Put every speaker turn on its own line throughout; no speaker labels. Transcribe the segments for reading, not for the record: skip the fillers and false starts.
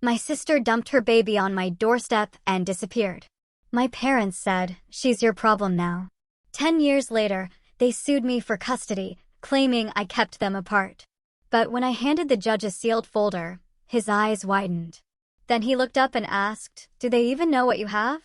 My sister dumped her baby on my doorstep and disappeared. My parents said, "She's your problem now." 10 years later, they sued me for custody, claiming I kept them apart. But when I handed the judge a sealed folder, his eyes widened. Then he looked up and asked, "Do they even know what you have?"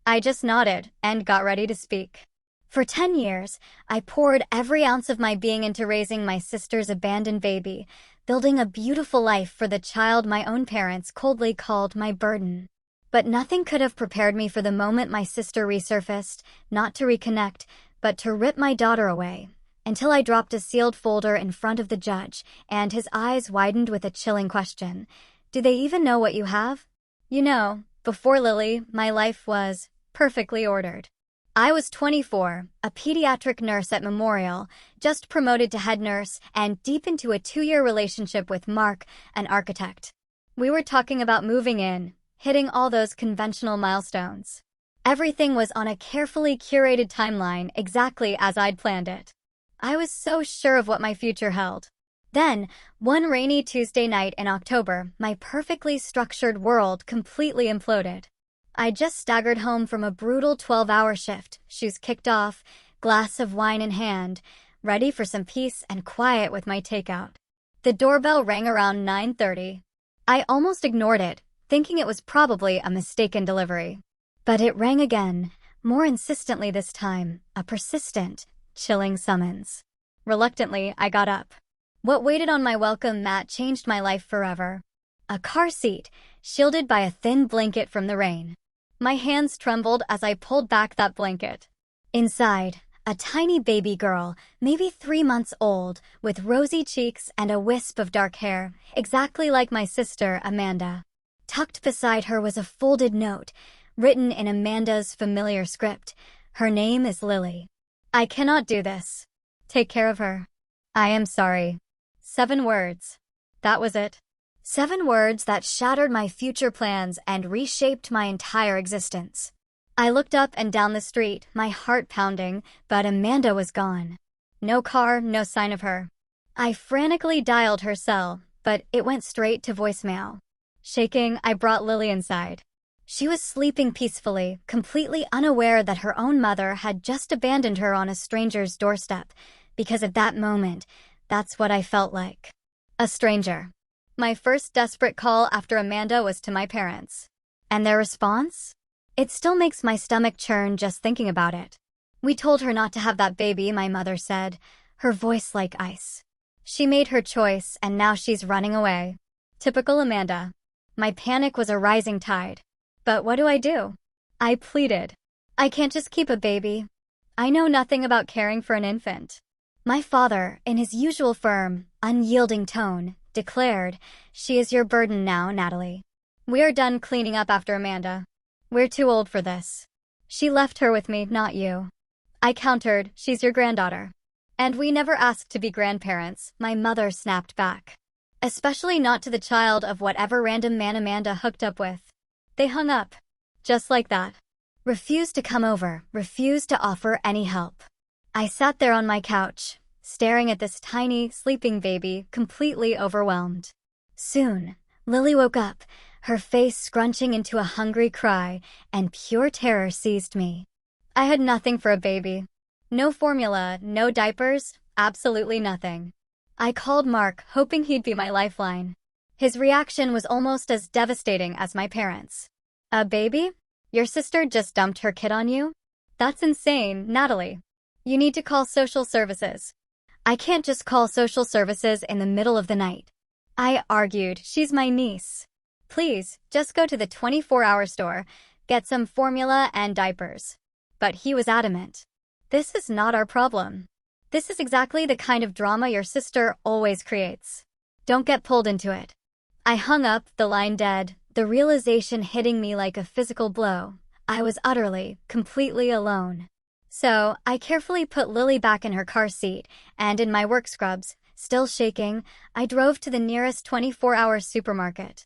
I just nodded and got ready to speak. For 10 years, I poured every ounce of my being into raising my sister's abandoned baby, building a beautiful life for the child my own parents coldly called my burden. But nothing could have prepared me for the moment my sister resurfaced, not to reconnect, but to rip my daughter away, until I dropped a sealed folder in front of the judge, and his eyes widened with a chilling question. "Do they even know what you have?" You know, before Lily, my life was perfectly ordered. I was 24, a pediatric nurse at Memorial, just promoted to head nurse, and deep into a 2-year relationship with Mark, an architect. We were talking about moving in, hitting all those conventional milestones. Everything was on a carefully curated timeline, exactly as I'd planned it. I was so sure of what my future held. Then, one rainy Tuesday night in October, my perfectly structured world completely imploded. I just staggered home from a brutal 12-hour shift, shoes kicked off, glass of wine in hand, ready for some peace and quiet with my takeout. The doorbell rang around 9:30. I almost ignored it, thinking it was probably a mistaken delivery. But it rang again, more insistently this time, a persistent, chilling summons. Reluctantly, I got up. What waited on my welcome mat changed my life forever. A car seat, shielded by a thin blanket from the rain. My hands trembled as I pulled back that blanket. Inside, a tiny baby girl, maybe 3 months old, with rosy cheeks and a wisp of dark hair, exactly like my sister, Amanda. Tucked beside her was a folded note, written in Amanda's familiar script. "Her name is Lily. I cannot do this. Take care of her. I am sorry." 7 words. That was it. 7 words that shattered my future plans and reshaped my entire existence. I looked up and down the street, my heart pounding, but Amanda was gone. No car, no sign of her. I frantically dialed her cell, but it went straight to voicemail. Shaking, I brought Lily inside. She was sleeping peacefully, completely unaware that her own mother had just abandoned her on a stranger's doorstep, because at that moment, that's what I felt like. A stranger. My first desperate call after Amanda was to my parents. And their response? It still makes my stomach churn just thinking about it. "We told her not to have that baby," my mother said, her voice like ice. "She made her choice, and now she's running away." Typical Amanda. My panic was a rising tide. But what do? I pleaded. "I can't just keep a baby. I know nothing about caring for an infant." My father, in his usual firm, unyielding tone, declared, "She is your burden now, Natalie. We are done cleaning up after Amanda. We're too old for this. She left her with me, not you." I countered, "She's your granddaughter." "And we never asked to be grandparents," my mother snapped back. "Especially not to the child of whatever random man Amanda hooked up with." They hung up. Just like that. Refused to come over, refused to offer any help. I sat there on my couch, staring at this tiny, sleeping baby, completely overwhelmed. Soon, Lily woke up, her face scrunching into a hungry cry, and pure terror seized me. I had nothing for a baby. No formula, no diapers, absolutely nothing. I called Mark, hoping he'd be my lifeline. His reaction was almost as devastating as my parents. "A baby? Your sister just dumped her kid on you? That's insane, Natalie. You need to call social services." "I can't just call social services in the middle of the night." I argued, "She's my niece. Please, just go to the 24-hour store, get some formula and diapers." But he was adamant. "This is not our problem. This is exactly the kind of drama your sister always creates. Don't get pulled into it." I hung up, the line dead, the realization hitting me like a physical blow. I was utterly, completely alone. So, I carefully put Lily back in her car seat, and in my work scrubs, still shaking, I drove to the nearest 24-hour supermarket.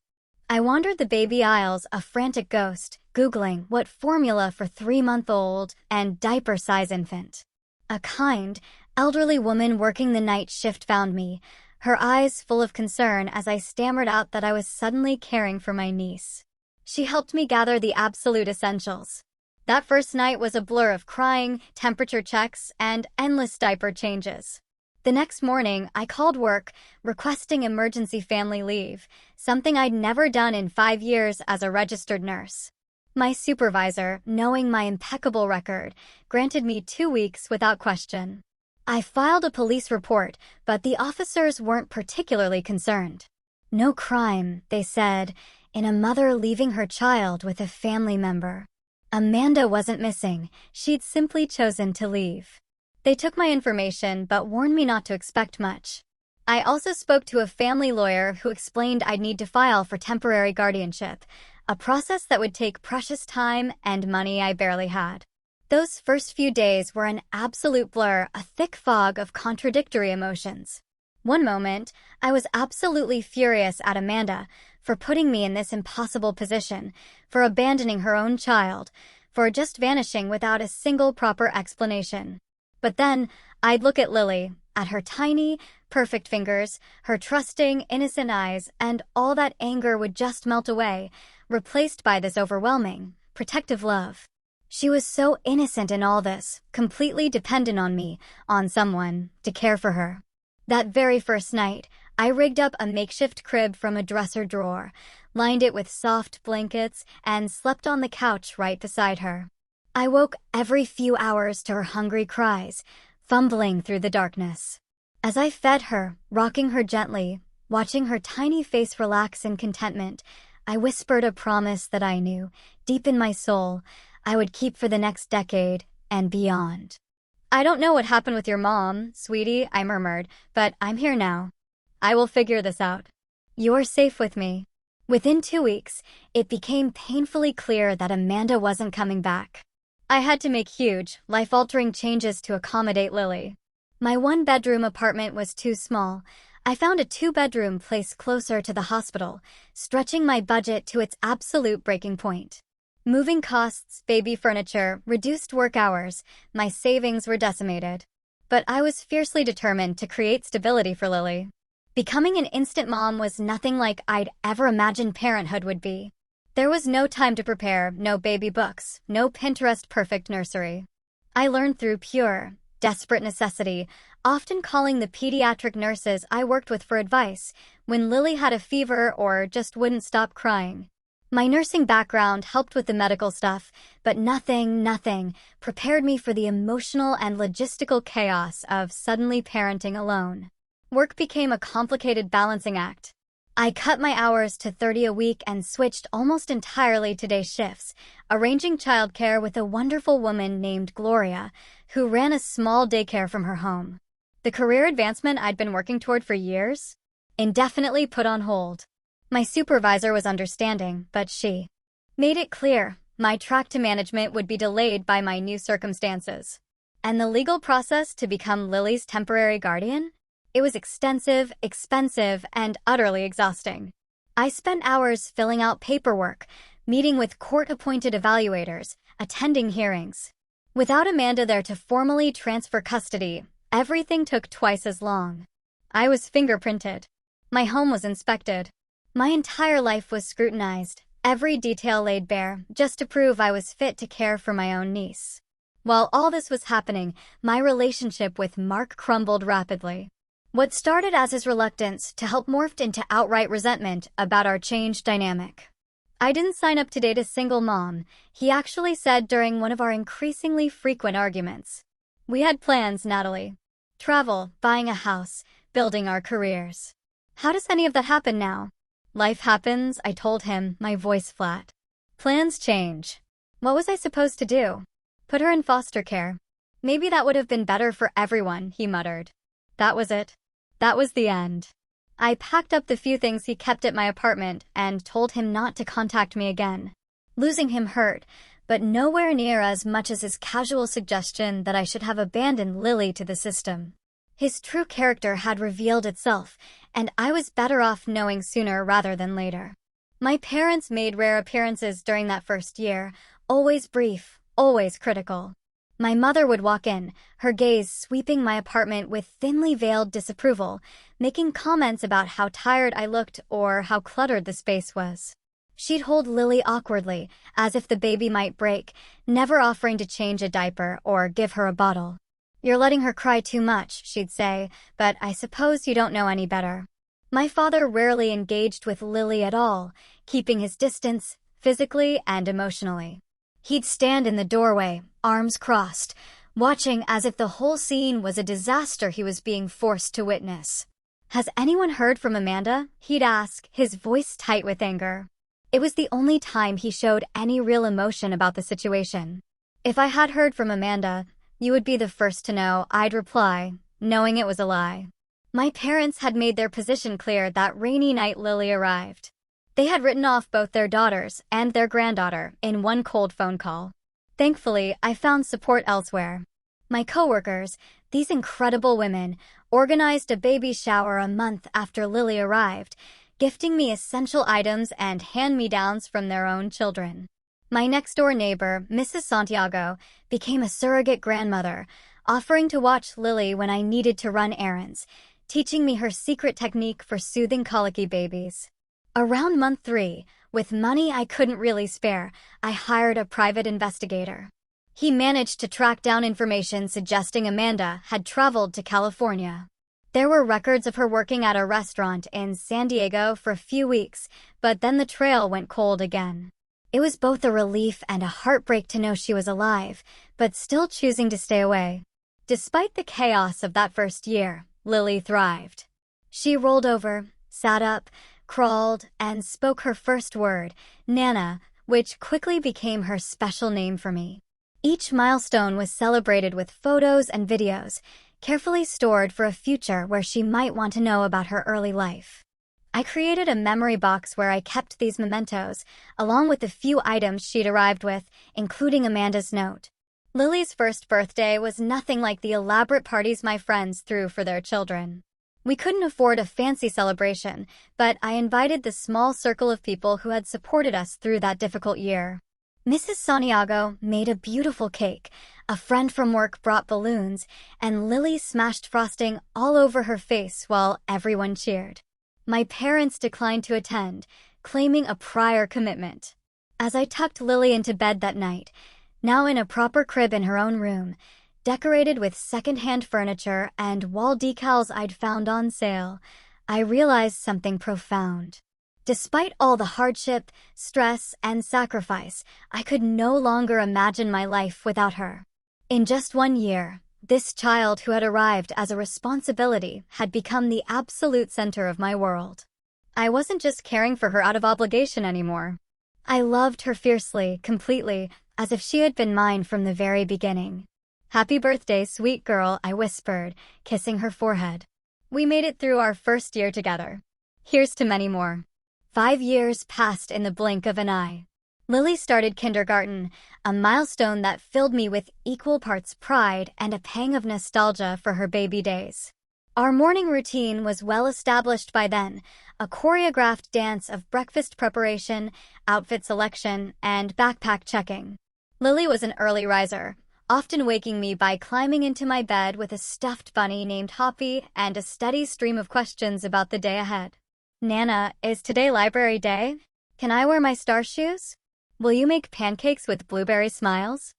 I wandered the baby aisles, a frantic ghost, Googling what formula for 3-month-old and diaper-size infant. A kind, elderly woman working the night shift found me, her eyes full of concern as I stammered out that I was suddenly caring for my niece. She helped me gather the absolute essentials. That first night was a blur of crying, temperature checks, and endless diaper changes. The next morning, I called work, requesting emergency family leave, something I'd never done in 5 years as a registered nurse. My supervisor, knowing my impeccable record, granted me 2 weeks without question. I filed a police report, but the officers weren't particularly concerned. No crime, they said, in a mother leaving her child with a family member. Amanda wasn't missing, she'd simply chosen to leave. They took my information but warned me not to expect much. I also spoke to a family lawyer who explained I'd need to file for temporary guardianship, a process that would take precious time and money I barely had. Those first few days were an absolute blur, a thick fog of contradictory emotions. One moment, I was absolutely furious at Amanda for putting me in this impossible position, for abandoning her own child, for just vanishing without a single proper explanation. But then, I'd look at Lily, at her tiny, perfect fingers, her trusting, innocent eyes, and all that anger would just melt away, replaced by this overwhelming, protective love. She was so innocent in all this, completely dependent on me, on someone, to care for her. That very first night, I rigged up a makeshift crib from a dresser drawer, lined it with soft blankets, and slept on the couch right beside her. I woke every few hours to her hungry cries, fumbling through the darkness. As I fed her, rocking her gently, watching her tiny face relax in contentment, I whispered a promise that I knew, deep in my soul, I would keep for the next decade and beyond. "I don't know what happened with your mom, sweetie," I murmured, "but I'm here now. I will figure this out. You're safe with me." Within 2 weeks, it became painfully clear that Amanda wasn't coming back. I had to make huge, life-altering changes to accommodate Lily. My one-bedroom apartment was too small. I found a 2-bedroom place closer to the hospital, stretching my budget to its absolute breaking point. Moving costs, baby furniture, reduced work hours, my savings were decimated. But I was fiercely determined to create stability for Lily. Becoming an instant mom was nothing like I'd ever imagined parenthood would be. There was no time to prepare, no baby books, no Pinterest-perfect nursery. I learned through pure, desperate necessity, often calling the pediatric nurses I worked with for advice when Lily had a fever or just wouldn't stop crying. My nursing background helped with the medical stuff, but nothing prepared me for the emotional and logistical chaos of suddenly parenting alone. Work became a complicated balancing act. I cut my hours to 30 a week and switched almost entirely to day shifts, arranging childcare with a wonderful woman named Gloria, who ran a small daycare from her home. The career advancement I'd been working toward for years? Indefinitely put on hold. My supervisor was understanding, but she made it clear my track to management would be delayed by my new circumstances. And the legal process to become Lily's temporary guardian? It was extensive, expensive, and utterly exhausting. I spent hours filling out paperwork, meeting with court-appointed evaluators, attending hearings. Without Amanda there to formally transfer custody, everything took twice as long. I was fingerprinted. My home was inspected. My entire life was scrutinized, every detail laid bare, just to prove I was fit to care for my own niece. While all this was happening, my relationship with Mark crumbled rapidly. What started as his reluctance to help morphed into outright resentment about our changed dynamic. "I didn't sign up to date a single mom," he actually said during one of our increasingly frequent arguments. "We had plans, Natalie. Travel, buying a house, building our careers. How does any of that happen now?" "Life happens," I told him, my voice flat. "Plans change." What was I supposed to do? Put her in foster care. "Maybe that would have been better for everyone," he muttered. That was it. That was the end. I packed up the few things he kept at my apartment and told him not to contact me again. Losing him hurt, but nowhere near as much as his casual suggestion that I should have abandoned Lily to the system. His true character had revealed itself, and I was better off knowing sooner rather than later. My parents made rare appearances during that first year, always brief, always critical. My mother would walk in, her gaze sweeping my apartment with thinly veiled disapproval, making comments about how tired I looked or how cluttered the space was. She'd hold Lily awkwardly, as if the baby might break, never offering to change a diaper or give her a bottle. "You're letting her cry too much," she'd say, "but I suppose you don't know any better." My father rarely engaged with Lily at all, keeping his distance, physically and emotionally. He'd stand in the doorway, arms crossed, watching as if the whole scene was a disaster he was being forced to witness. "Has anyone heard from Amanda?" he'd ask, his voice tight with anger. It was the only time he showed any real emotion about the situation. "If I had heard from Amanda, you would be the first to know," I'd reply, knowing it was a lie. My parents had made their position clear that rainy night Lily arrived. They had written off both their daughters and their granddaughter in one cold phone call. Thankfully, I found support elsewhere. My coworkers, these incredible women, organized a baby shower a month after Lily arrived, gifting me essential items and hand-me-downs from their own children. My next-door neighbor, Mrs. Santiago, became a surrogate grandmother, offering to watch Lily when I needed to run errands, teaching me her secret technique for soothing colicky babies. Around month 3, with money I couldn't really spare, I hired a private investigator. He managed to track down information suggesting Amanda had traveled to California. There were records of her working at a restaurant in San Diego for a few weeks, but then the trail went cold again. It was both a relief and a heartbreak to know she was alive, but still choosing to stay away. Despite the chaos of that first year, Lily thrived. She rolled over, sat up, crawled, and spoke her first word, Nana, which quickly became her special name for me. Each milestone was celebrated with photos and videos, carefully stored for a future where she might want to know about her early life. I created a memory box where I kept these mementos, along with the few items she'd arrived with, including Amanda's note. Lily's first birthday was nothing like the elaborate parties my friends threw for their children. We couldn't afford a fancy celebration, but I invited the small circle of people who had supported us through that difficult year. Mrs. Santiago made a beautiful cake, a friend from work brought balloons, and Lily smashed frosting all over her face while everyone cheered. My parents declined to attend, claiming a prior commitment. As I tucked Lily into bed that night, now in a proper crib in her own room, decorated with second-hand furniture and wall decals I'd found on sale, I realized something profound. Despite all the hardship, stress, and sacrifice, I could no longer imagine my life without her. In just 1 year, this child who had arrived as a responsibility had become the absolute center of my world. I wasn't just caring for her out of obligation anymore. I loved her fiercely, completely, as if she had been mine from the very beginning. "Happy birthday, sweet girl," I whispered, kissing her forehead. We made it through our first year together. Here's to many more. 5 years passed in the blink of an eye. Lily started kindergarten, a milestone that filled me with equal parts pride and a pang of nostalgia for her baby days. Our morning routine was well established by then, a choreographed dance of breakfast preparation, outfit selection, and backpack checking. Lily was an early riser, often waking me by climbing into my bed with a stuffed bunny named Hoppy and a steady stream of questions about the day ahead. "Nana, is today library day? Can I wear my star shoes? Will you make pancakes with blueberry smiles?"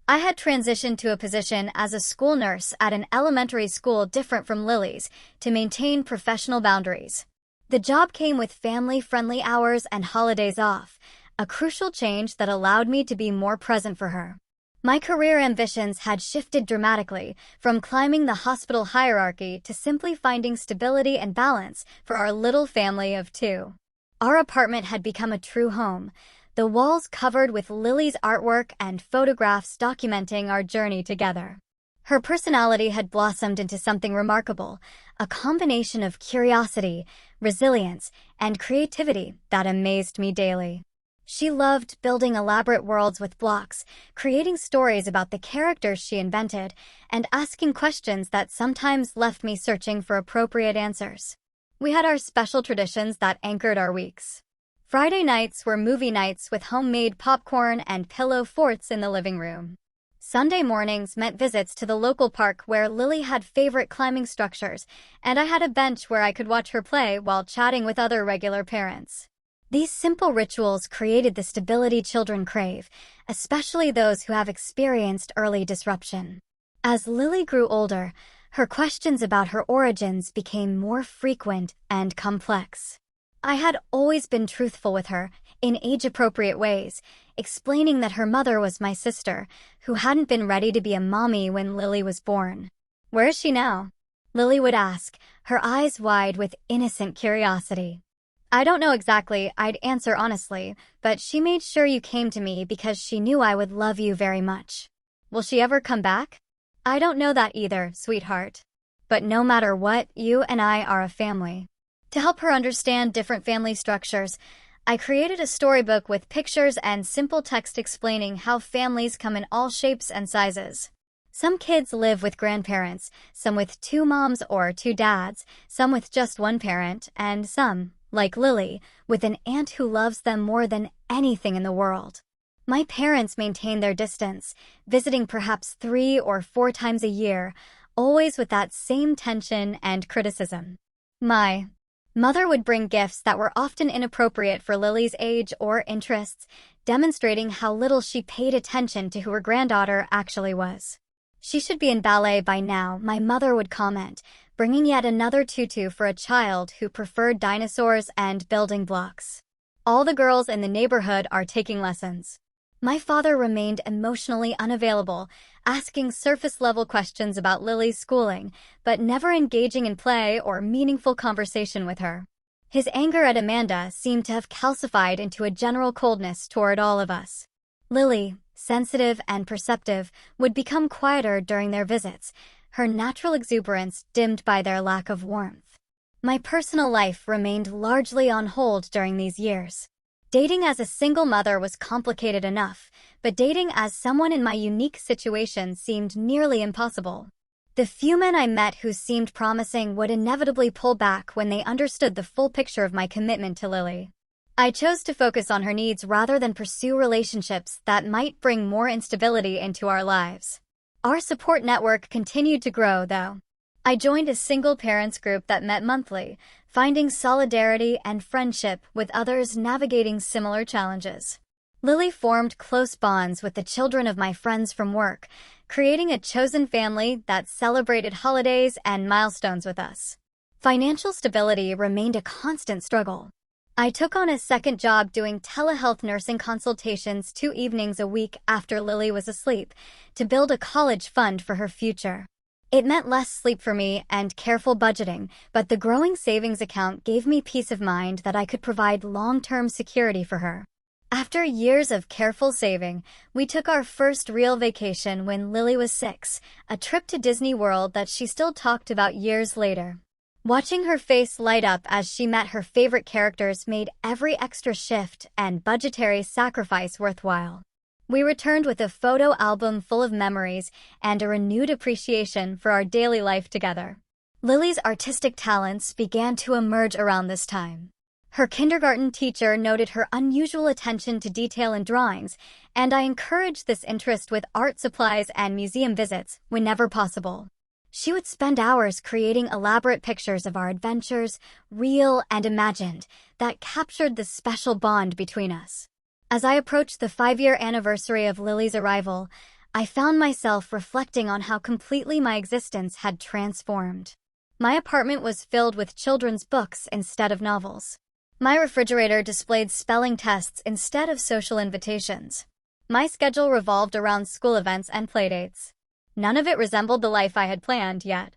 I had transitioned to a position as a school nurse at an elementary school different from Lily's to maintain professional boundaries. The job came with family-friendly hours and holidays off, a crucial change that allowed me to be more present for her. My career ambitions had shifted dramatically, from climbing the hospital hierarchy to simply finding stability and balance for our little family of 2. Our apartment had become a true home, the walls covered with Lily's artwork and photographs documenting our journey together. Her personality had blossomed into something remarkable, a combination of curiosity, resilience, and creativity that amazed me daily. She loved building elaborate worlds with blocks, creating stories about the characters she invented, and asking questions that sometimes left me searching for appropriate answers. We had our special traditions that anchored our weeks. Friday nights were movie nights with homemade popcorn and pillow forts in the living room. Sunday mornings meant visits to the local park where Lily had favorite climbing structures, and I had a bench where I could watch her play while chatting with other regular parents. These simple rituals created the stability children crave, especially those who have experienced early disruption. As Lily grew older, her questions about her origins became more frequent and complex. I had always been truthful with her, in age-appropriate ways, explaining that her mother was my sister, who hadn't been ready to be a mommy when Lily was born. "Where is she now?" Lily would ask, her eyes wide with innocent curiosity. "I don't know exactly," I'd answer honestly, but she made sure you came to me because she knew I would love you very much. "Will she ever come back?" "I don't know that either, sweetheart. But no matter what, you and I are a family." To help her understand different family structures, I created a storybook with pictures and simple text explaining how families come in all shapes and sizes. Some kids live with grandparents, some with 2 moms or 2 dads, some with just 1 parent, and some, like Lily, with an aunt who loves them more than anything in the world. My parents maintain their distance, visiting perhaps 3 or 4 times a year, always with that same tension and criticism. My mother would bring gifts that were often inappropriate for Lily's age or interests, demonstrating how little she paid attention to who her granddaughter actually was. "She should be in ballet by now," my mother would comment, bringing yet another tutu for a child who preferred dinosaurs and building blocks. "All the girls in the neighborhood are taking lessons." My father remained emotionally unavailable, asking surface-level questions about Lily's schooling, but never engaging in play or meaningful conversation with her. His anger at Amanda seemed to have calcified into a general coldness toward all of us. Lily, sensitive and perceptive, would become quieter during their visits, her natural exuberance dimmed by their lack of warmth. My personal life remained largely on hold during these years. Dating as a single mother was complicated enough, but dating as someone in my unique situation seemed nearly impossible. The few men I met who seemed promising would inevitably pull back when they understood the full picture of my commitment to Lily. I chose to focus on her needs rather than pursue relationships that might bring more instability into our lives. Our support network continued to grow, though. I joined a single parents group that met monthly, finding solidarity and friendship with others navigating similar challenges. Lily formed close bonds with the children of my friends from work, creating a chosen family that celebrated holidays and milestones with us. Financial stability remained a constant struggle. I took on a second job doing telehealth nursing consultations 2 evenings a week after Lily was asleep to build a college fund for her future. It meant less sleep for me and careful budgeting, but the growing savings account gave me peace of mind that I could provide long-term security for her. After years of careful saving, we took our first real vacation when Lily was 6, a trip to Disney World that she still talked about years later. Watching her face light up as she met her favorite characters made every extra shift and budgetary sacrifice worthwhile. We returned with a photo album full of memories and a renewed appreciation for our daily life together. Lily's artistic talents began to emerge around this time. Her kindergarten teacher noted her unusual attention to detail in drawings, and I encouraged this interest with art supplies and museum visits whenever possible. She would spend hours creating elaborate pictures of our adventures, real and imagined, that captured the special bond between us. As I approached the 5-year anniversary of Lily's arrival, I found myself reflecting on how completely my existence had transformed. My apartment was filled with children's books instead of novels. My refrigerator displayed spelling tests instead of social invitations. My schedule revolved around school events and playdates. None of it resembled the life I had planned yet.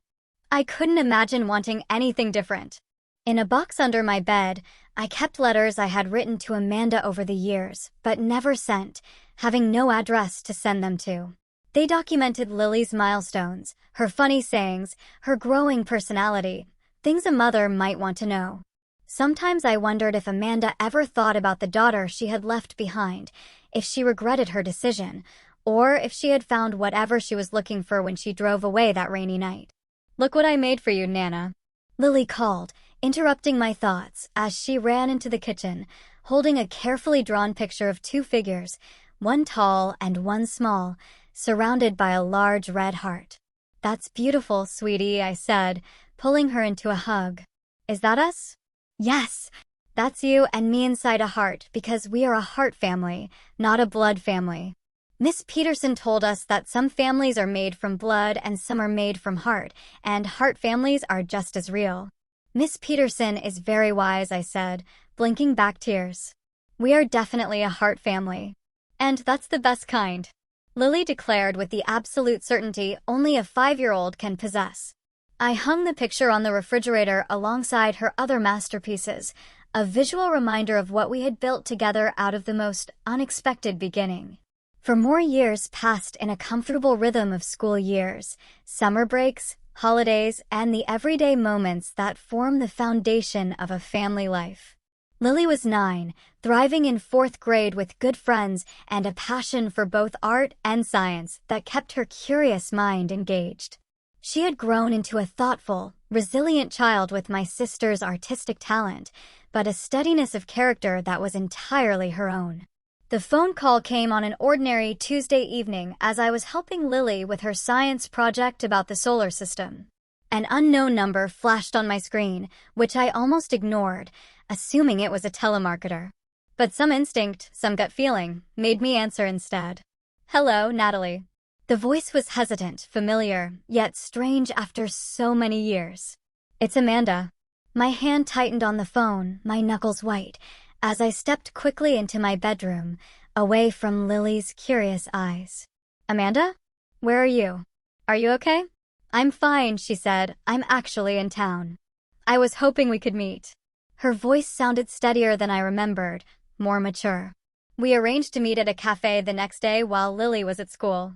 I couldn't imagine wanting anything different. In a box under my bed, I kept letters I had written to Amanda over the years, but never sent, having no address to send them to. They documented Lily's milestones, her funny sayings, her growing personality, things a mother might want to know. Sometimes I wondered if Amanda ever thought about the daughter she had left behind, if she regretted her decision, or if she had found whatever she was looking for when she drove away that rainy night. "Look what I made for you, Nana," Lily called, interrupting my thoughts as she ran into the kitchen, holding a carefully drawn picture of 2 figures, one tall and one small, surrounded by a large red heart. "That's beautiful, sweetie," I said, pulling her into a hug. "Is that us?" "Yes, that's you and me inside a heart, because we are a heart family, not a blood family. Miss Peterson told us that some families are made from blood and some are made from heart, and heart families are just as real." "Miss Peterson is very wise," I said, blinking back tears. "We are definitely a heart family. And that's the best kind," Lily declared with the absolute certainty only a 5-year-old can possess. I hung the picture on the refrigerator alongside her other masterpieces, a visual reminder of what we had built together out of the most unexpected beginning. For more years passed in a comfortable rhythm of school years, summer breaks, holidays, and the everyday moments that form the foundation of a family life. Lily was 9, thriving in 4th grade with good friends and a passion for both art and science that kept her curious mind engaged. She had grown into a thoughtful, resilient child with my sister's artistic talent, but a steadiness of character that was entirely her own. The phone call came on an ordinary Tuesday evening as I was helping Lily with her science project about the solar system. An unknown number flashed on my screen, which I almost ignored, assuming it was a telemarketer. But some instinct, some gut feeling, made me answer instead. "Hello, Natalie." The voice was hesitant, familiar, yet strange after so many years. "It's Amanda." My hand tightened on the phone, my knuckles white, as I stepped quickly into my bedroom, away from Lily's curious eyes. "Amanda? Where are you? Are you okay?" "I'm fine," she said. "I'm actually in town." "I was hoping we could meet." Her voice sounded steadier than I remembered, more mature. "We arranged to meet at a cafe the next day while Lily was at school."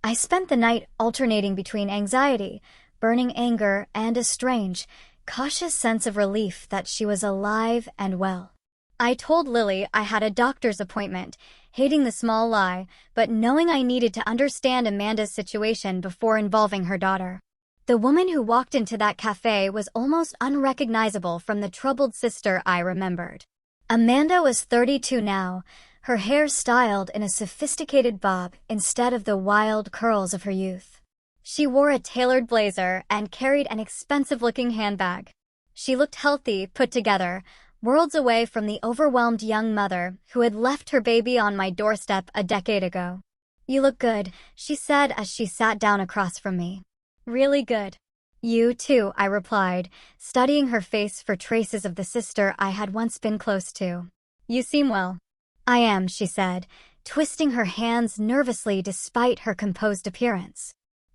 I spent the night alternating between anxiety, burning anger, and a strange, cautious sense of relief that she was alive and well. I told Lily I had a doctor's appointment, hating the small lie, but knowing I needed to understand Amanda's situation before involving her daughter. The woman who walked into that cafe was almost unrecognizable from the troubled sister I remembered. Amanda was 32 now, her hair styled in a sophisticated bob instead of the wild curls of her youth. She wore a tailored blazer and carried an expensive-looking handbag. She looked healthy, put together, worlds away from the overwhelmed young mother who had left her baby on my doorstep a decade ago. "You look good," she said as she sat down across from me. "Really good." "You too," I replied, studying her face for traces of the sister I had once been close to. "You seem well." "I am," she said, twisting her hands nervously despite her composed appearance.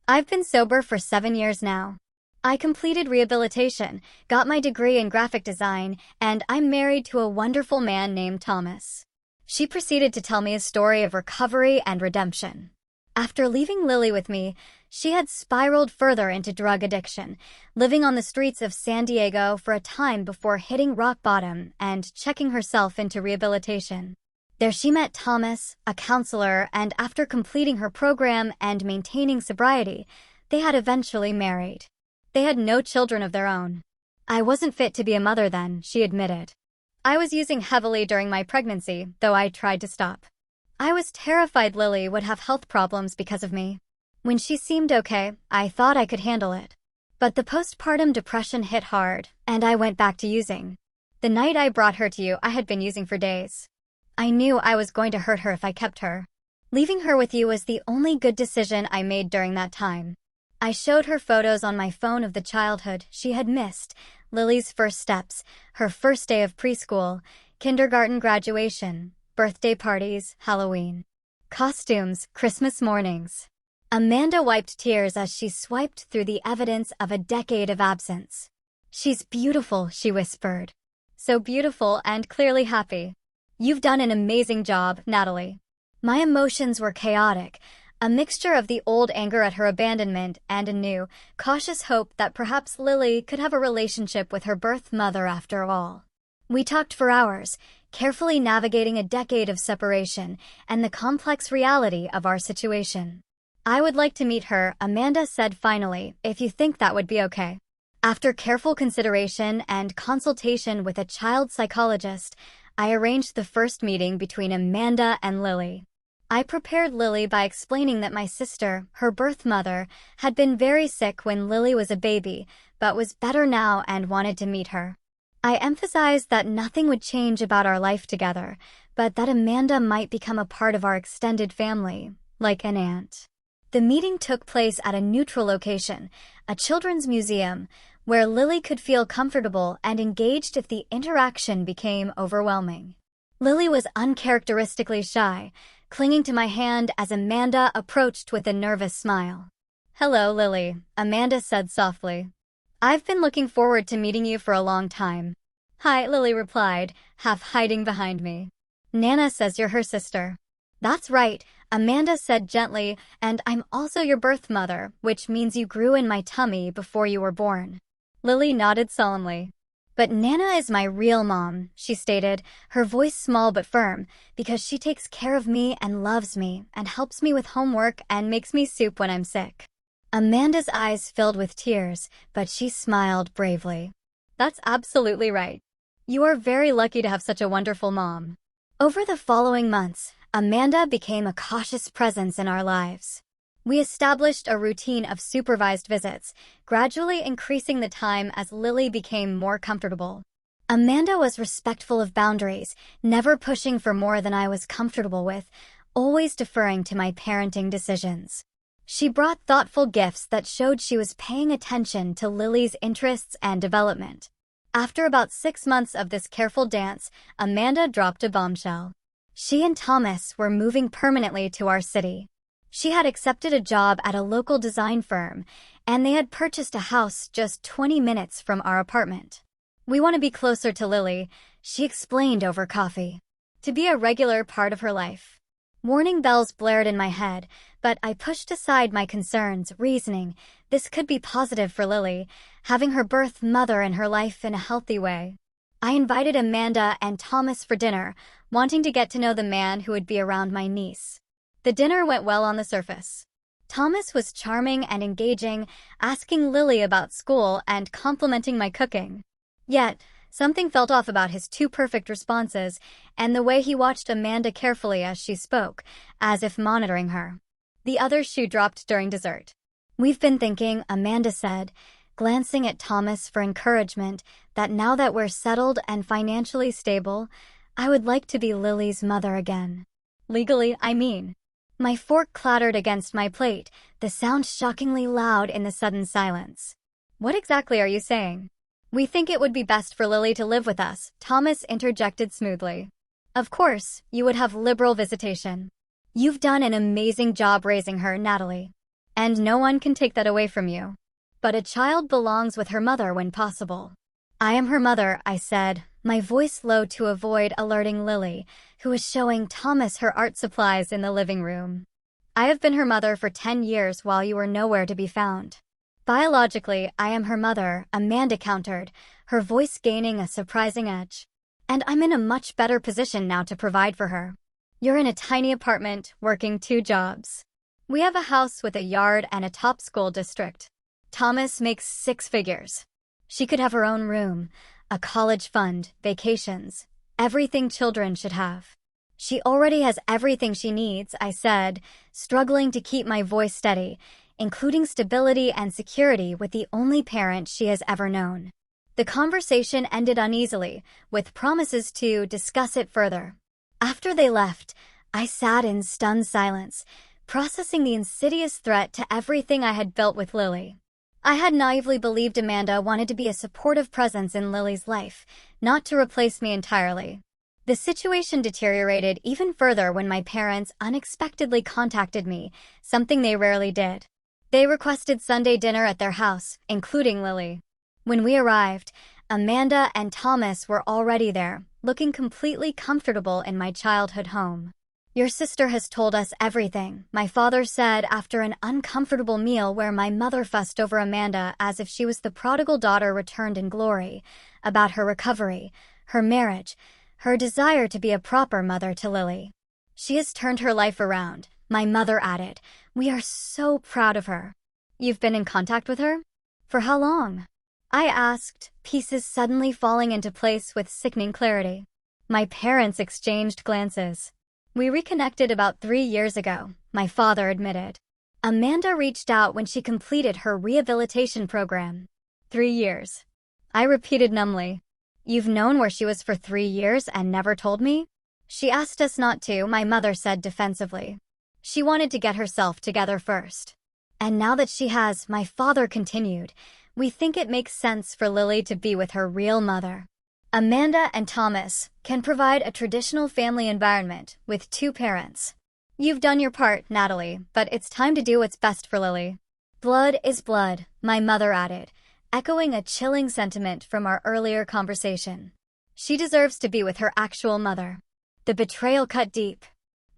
"I've been sober for 7 years now. I completed rehabilitation, got my degree in graphic design, and I'm married to a wonderful man named Thomas." She proceeded to tell me a story of recovery and redemption. After leaving Lily with me, she had spiraled further into drug addiction, living on the streets of San Diego for a time before hitting rock bottom and checking herself into rehabilitation. There she met Thomas, a counselor, and after completing her program and maintaining sobriety, they had eventually married. They had no children of their own. "I wasn't fit to be a mother then," she admitted. "I was using heavily during my pregnancy, though I tried to stop. I was terrified Lily would have health problems because of me. When she seemed okay, I thought I could handle it. But the postpartum depression hit hard, and I went back to using. The night I brought her to you, I had been using for days. I knew I was going to hurt her if I kept her. Leaving her with you was the only good decision I made during that time." I showed her photos on my phone of the childhood she had missed, Lily's first steps, her first day of preschool, kindergarten graduation, birthday parties, Halloween. Costumes, Christmas mornings. Amanda wiped tears as she swiped through the evidence of a decade of absence. "She's beautiful," she whispered. "So beautiful and clearly happy. You've done an amazing job, Natalie." My emotions were chaotic, a mixture of the old anger at her abandonment and a new, cautious hope that perhaps Lily could have a relationship with her birth mother after all. We talked for hours, carefully navigating a decade of separation and the complex reality of our situation. "I would like to meet her," Amanda said finally, "if you think that would be okay." After careful consideration and consultation with a child psychologist, I arranged the first meeting between Amanda and Lily. I prepared Lily by explaining that my sister, her birth mother, had been very sick when Lily was a baby, but was better now and wanted to meet her. I emphasized that nothing would change about our life together, but that Amanda might become a part of our extended family, like an aunt. The meeting took place at a neutral location, a children's museum, where Lily could feel comfortable and engaged if the interaction became overwhelming. Lily was uncharacteristically shy, clinging to my hand as Amanda approached with a nervous smile. "Hello, Lily," Amanda said softly. "I've been looking forward to meeting you for a long time." "Hi," Lily replied, half hiding behind me. "Nana says you're her sister." "That's right," Amanda said gently, "and I'm also your birth mother, which means you grew in my tummy before you were born." Lily nodded solemnly. "But Nana is my real mom," she stated, her voice small but firm, "because she takes care of me and loves me and helps me with homework and makes me soup when I'm sick." Amanda's eyes filled with tears, but she smiled bravely. "That's absolutely right. You are very lucky to have such a wonderful mom." Over the following months, Amanda became a cautious presence in our lives. We established a routine of supervised visits, gradually increasing the time as Lily became more comfortable. Amanda was respectful of boundaries, never pushing for more than I was comfortable with, always deferring to my parenting decisions. She brought thoughtful gifts that showed she was paying attention to Lily's interests and development. After about 6 months of this careful dance, Amanda dropped a bombshell. She and Thomas were moving permanently to our city. She had accepted a job at a local design firm, and they had purchased a house just 20 minutes from our apartment. "We want to be closer to Lily," she explained over coffee. "To be a regular part of her life." Warning bells blared in my head, but I pushed aside my concerns, reasoning this could be positive for Lily, having her birth mother in her life in a healthy way. I invited Amanda and Thomas for dinner, wanting to get to know the man who would be around my niece. The dinner went well on the surface. Thomas was charming and engaging, asking Lily about school and complimenting my cooking. Yet, something felt off about his two perfect responses and the way he watched Amanda carefully as she spoke, as if monitoring her. The other shoe dropped during dessert. "We've been thinking," Amanda said, glancing at Thomas for encouragement, "that now that we're settled and financially stable, I would like to be Lily's mother again. Legally, I mean." My fork clattered against my plate, the sound shockingly loud in the sudden silence. "What exactly are you saying?" "We think it would be best for Lily to live with us," Thomas interjected smoothly. "Of course, you would have liberal visitation. You've done an amazing job raising her, Natalie. And no one can take that away from you. But a child belongs with her mother when possible." "I am her mother," I said, my voice low to avoid alerting Lily, who was showing Thomas her art supplies in the living room. "I have been her mother for 10 years while you were nowhere to be found." "Biologically, I am her mother," Amanda countered, her voice gaining a surprising edge. "And I'm in a much better position now to provide for her. You're in a tiny apartment, working 2 jobs. We have a house with a yard and a top school district. Thomas makes 6 figures. She could have her own room, a college fund, vacations, everything children should have." "She already has everything she needs," I said, struggling to keep my voice steady, "including stability and security with the only parent she has ever known." The conversation ended uneasily, with promises to discuss it further. After they left, I sat in stunned silence, processing the insidious threat to everything I had built with Lily. I had naively believed Amanda wanted to be a supportive presence in Lily's life, not to replace me entirely. The situation deteriorated even further when my parents unexpectedly contacted me, something they rarely did. They requested Sunday dinner at their house, including Lily. When we arrived, Amanda and Thomas were already there, looking completely comfortable in my childhood home. "Your sister has told us everything," my father said after an uncomfortable meal where my mother fussed over Amanda as if she was the prodigal daughter returned in glory, about her recovery, her marriage, her desire to be a proper mother to Lily. "She has turned her life around," my mother added. "We are so proud of her." "You've been in contact with her? For how long?" I asked, pieces suddenly falling into place with sickening clarity. My parents exchanged glances. We reconnected about 3 years ago, my father admitted. Amanda reached out when she completed her rehabilitation program. 3 years. I repeated numbly. You've known where she was for 3 years and never told me? She asked us not to, my mother said defensively. She wanted to get herself together first. And now that she has, my father continued, we think it makes sense for Lily to be with her real mother. Amanda and Thomas can provide a traditional family environment with 2 parents. You've done your part, Natalie, but it's time to do what's best for Lily. Blood is blood, my mother added, echoing a chilling sentiment from our earlier conversation. She deserves to be with her actual mother. The betrayal cut deep.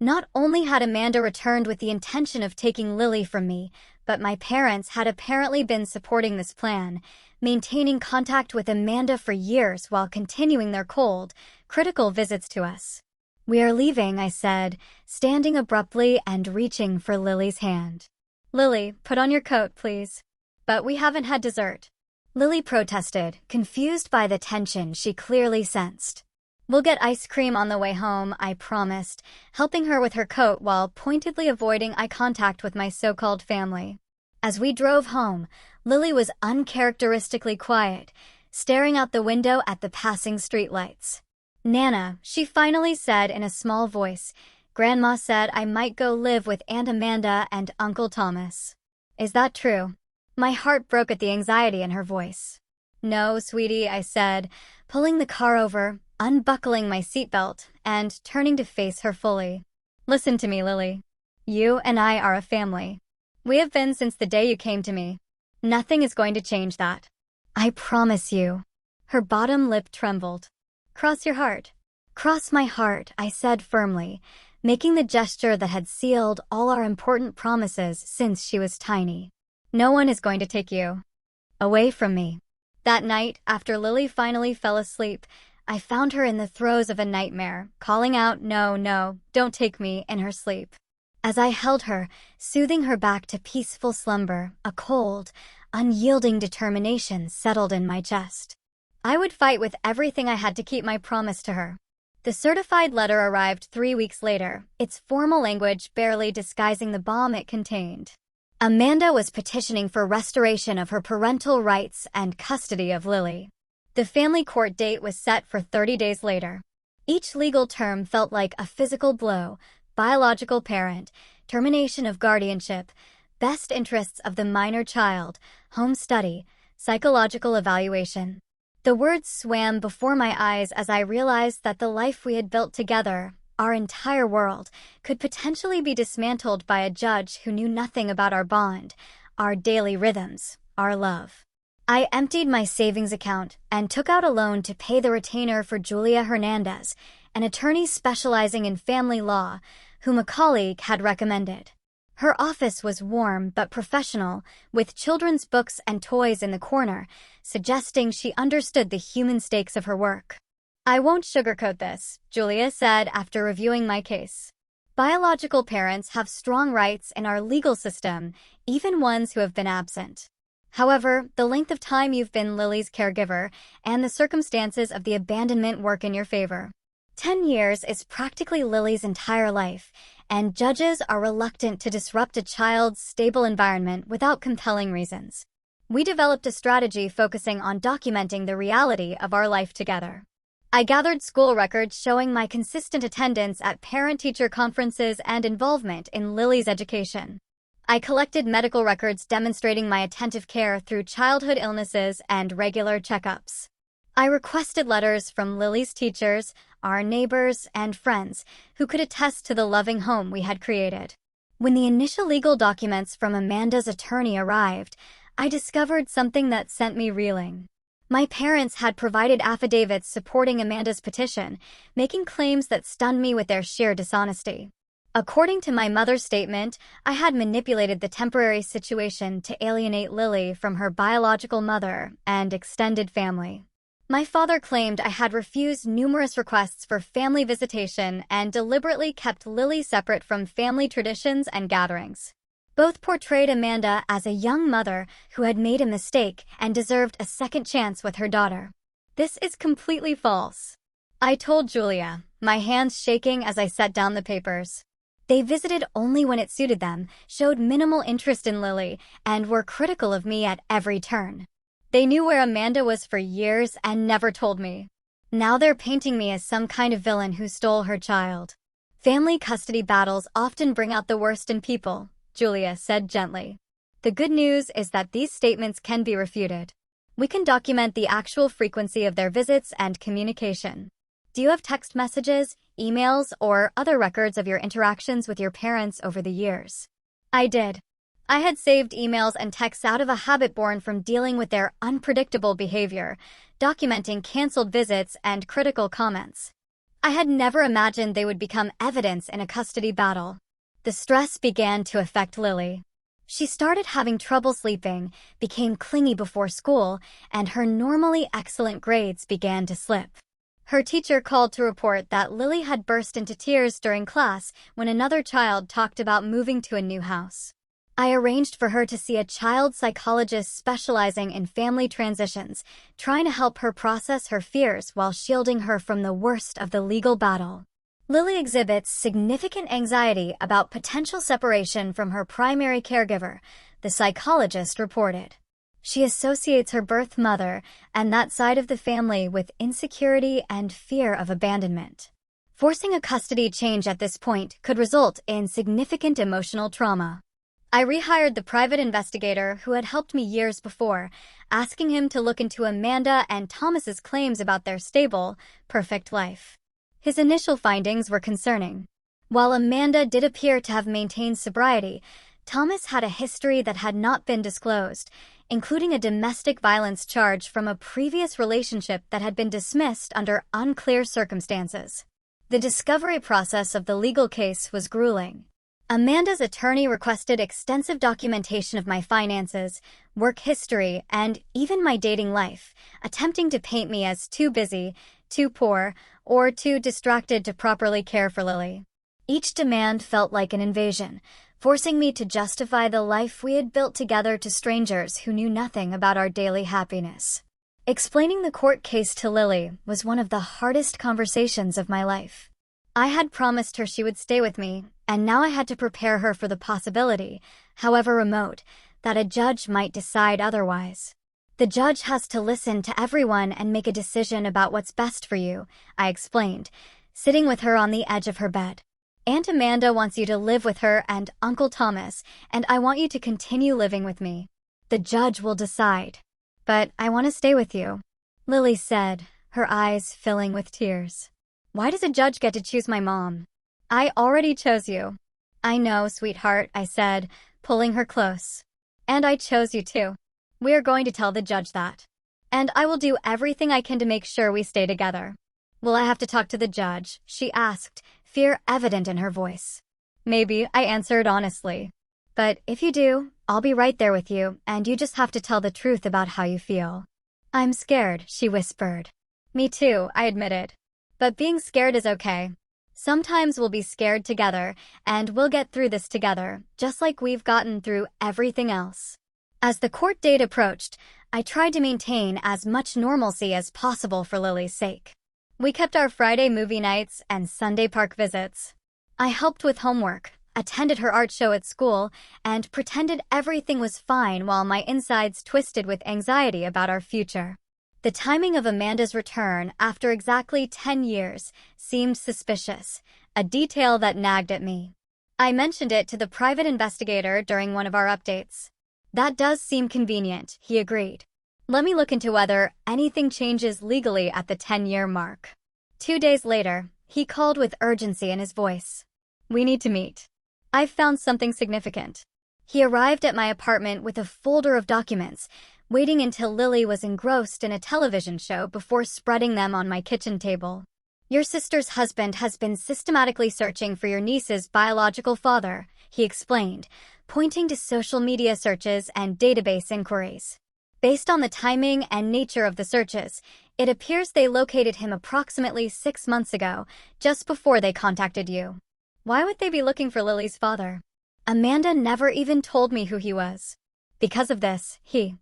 Not only had Amanda returned with the intention of taking Lily from me, but my parents had apparently been supporting this plan, maintaining contact with Amanda for years while continuing their cold, critical visits to us. We are leaving, I said, standing abruptly and reaching for Lily's hand. Lily, put on your coat, please. But we haven't had dessert. Lily protested, confused by the tension she clearly sensed. We'll get ice cream on the way home, I promised, helping her with her coat while pointedly avoiding eye contact with my so-called family. As we drove home, Lily was uncharacteristically quiet, staring out the window at the passing streetlights. Nana, she finally said in a small voice, Grandma said I might go live with Aunt Amanda and Uncle Thomas. Is that true? My heart broke at the anxiety in her voice. No, sweetie, I said, pulling the car over, unbuckling my seatbelt, and turning to face her fully. Listen to me, Lily. You and I are a family. We have been since the day you came to me. Nothing is going to change that. I promise you. Her bottom lip trembled. Cross your heart. Cross my heart, I said firmly, making the gesture that had sealed all our important promises since she was tiny. No one is going to take you away from me. That night, after Lily finally fell asleep, I found her in the throes of a nightmare, calling out, no, no, don't take me, in her sleep. As I held her, soothing her back to peaceful slumber, a cold, unyielding determination settled in my chest. I would fight with everything I had to keep my promise to her. The certified letter arrived 3 weeks later, its formal language barely disguising the bomb it contained. Amanda was petitioning for restoration of her parental rights and custody of Lily. The family court date was set for 30 days later. Each legal term felt like a physical blow: biological parent, termination of guardianship, best interests of the minor child, home study, psychological evaluation. The words swam before my eyes as I realized that the life we had built together, our entire world, could potentially be dismantled by a judge who knew nothing about our bond, our daily rhythms, our love. I emptied my savings account and took out a loan to pay the retainer for Julia Hernandez, an attorney specializing in family law, whom a colleague had recommended. Her office was warm but professional, with children's books and toys in the corner, suggesting she understood the human stakes of her work. I won't sugarcoat this, Julia said after reviewing my case. Biological parents have strong rights in our legal system, even ones who have been absent. However, the length of time you've been Lily's caregiver and the circumstances of the abandonment work in your favor. 10 years is practically Lily's entire life, and judges are reluctant to disrupt a child's stable environment without compelling reasons. We developed a strategy focusing on documenting the reality of our life together. I gathered school records showing my consistent attendance at parent-teacher conferences and involvement in Lily's education. I collected medical records demonstrating my attentive care through childhood illnesses and regular checkups. I requested letters from Lily's teachers, our neighbors, and friends who could attest to the loving home we had created. When the initial legal documents from Amanda's attorney arrived, I discovered something that sent me reeling. My parents had provided affidavits supporting Amanda's petition, making claims that stunned me with their sheer dishonesty. According to my mother's statement, I had manipulated the temporary situation to alienate Lily from her biological mother and extended family. My father claimed I had refused numerous requests for family visitation and deliberately kept Lily separate from family traditions and gatherings. Both portrayed Amanda as a young mother who had made a mistake and deserved a second chance with her daughter. This is completely false. I told Julia, my hands shaking as I set down the papers. They visited only when it suited them, showed minimal interest in Lily, and were critical of me at every turn. They knew where Amanda was for years and never told me. Now they're painting me as some kind of villain who stole her child. Family custody battles often bring out the worst in people, Julia said gently. The good news is that these statements can be refuted. We can document the actual frequency of their visits and communication. Do you have text messages, emails, or other records of your interactions with your parents over the years? I did. I had saved emails and texts out of a habit born from dealing with their unpredictable behavior, documenting canceled visits and critical comments. I had never imagined they would become evidence in a custody battle. The stress began to affect Lily. She started having trouble sleeping, became clingy before school, and her normally excellent grades began to slip. Her teacher called to report that Lily had burst into tears during class when another child talked about moving to a new house. I arranged for her to see a child psychologist specializing in family transitions, trying to help her process her fears while shielding her from the worst of the legal battle. Lily exhibits significant anxiety about potential separation from her primary caregiver, the psychologist reported. She associates her birth mother and that side of the family with insecurity and fear of abandonment. Forcing a custody change at this point could result in significant emotional trauma. I rehired the private investigator who had helped me years before, asking him to look into Amanda and Thomas's claims about their stable, perfect life. His initial findings were concerning. While Amanda did appear to have maintained sobriety, Thomas had a history that had not been disclosed, including a domestic violence charge from a previous relationship that had been dismissed under unclear circumstances. The discovery process of the legal case was grueling. Amanda's attorney requested extensive documentation of my finances, work history, and even my dating life, attempting to paint me as too busy, too poor, or too distracted to properly care for Lily. Each demand felt like an invasion, forcing me to justify the life we had built together to strangers who knew nothing about our daily happiness. Explaining the court case to Lily was one of the hardest conversations of my life. I had promised her she would stay with me, and now I had to prepare her for the possibility, however remote, that a judge might decide otherwise. The judge has to listen to everyone and make a decision about what's best for you, I explained, sitting with her on the edge of her bed. Aunt Amanda wants you to live with her and Uncle Thomas, and I want you to continue living with me. The judge will decide. But I want to stay with you, Lily said, her eyes filling with tears. Why does a judge get to choose my mom? I already chose you. I know, sweetheart, I said, pulling her close. And I chose you too. We are going to tell the judge that. And I will do everything I can to make sure we stay together. Will I have to talk to the judge? She asked, fear evident in her voice. Maybe, I answered honestly. But if you do, I'll be right there with you, and you just have to tell the truth about how you feel. I'm scared, she whispered. Me too, I admitted. But being scared is okay. Sometimes we'll be scared together, and we'll get through this together, just like we've gotten through everything else. As the court date approached, I tried to maintain as much normalcy as possible for Lily's sake. We kept our Friday movie nights and Sunday park visits. I helped with homework, attended her art show at school, and pretended everything was fine while my insides twisted with anxiety about our future. The timing of Amanda's return after exactly 10 years seemed suspicious, a detail that nagged at me. I mentioned it to the private investigator during one of our updates. That does seem convenient, he agreed. Let me look into whether anything changes legally at the 10-year mark. 2 days later, he called with urgency in his voice. We need to meet. I've found something significant. He arrived at my apartment with a folder of documents, waiting until Lily was engrossed in a television show before spreading them on my kitchen table. Your sister's husband has been systematically searching for your niece's biological father, he explained, pointing to social media searches and database inquiries. Based on the timing and nature of the searches, it appears they located him approximately 6 months ago, just before they contacted you. Why would they be looking for Lily's father? Amanda never even told me who he was. Because of this, he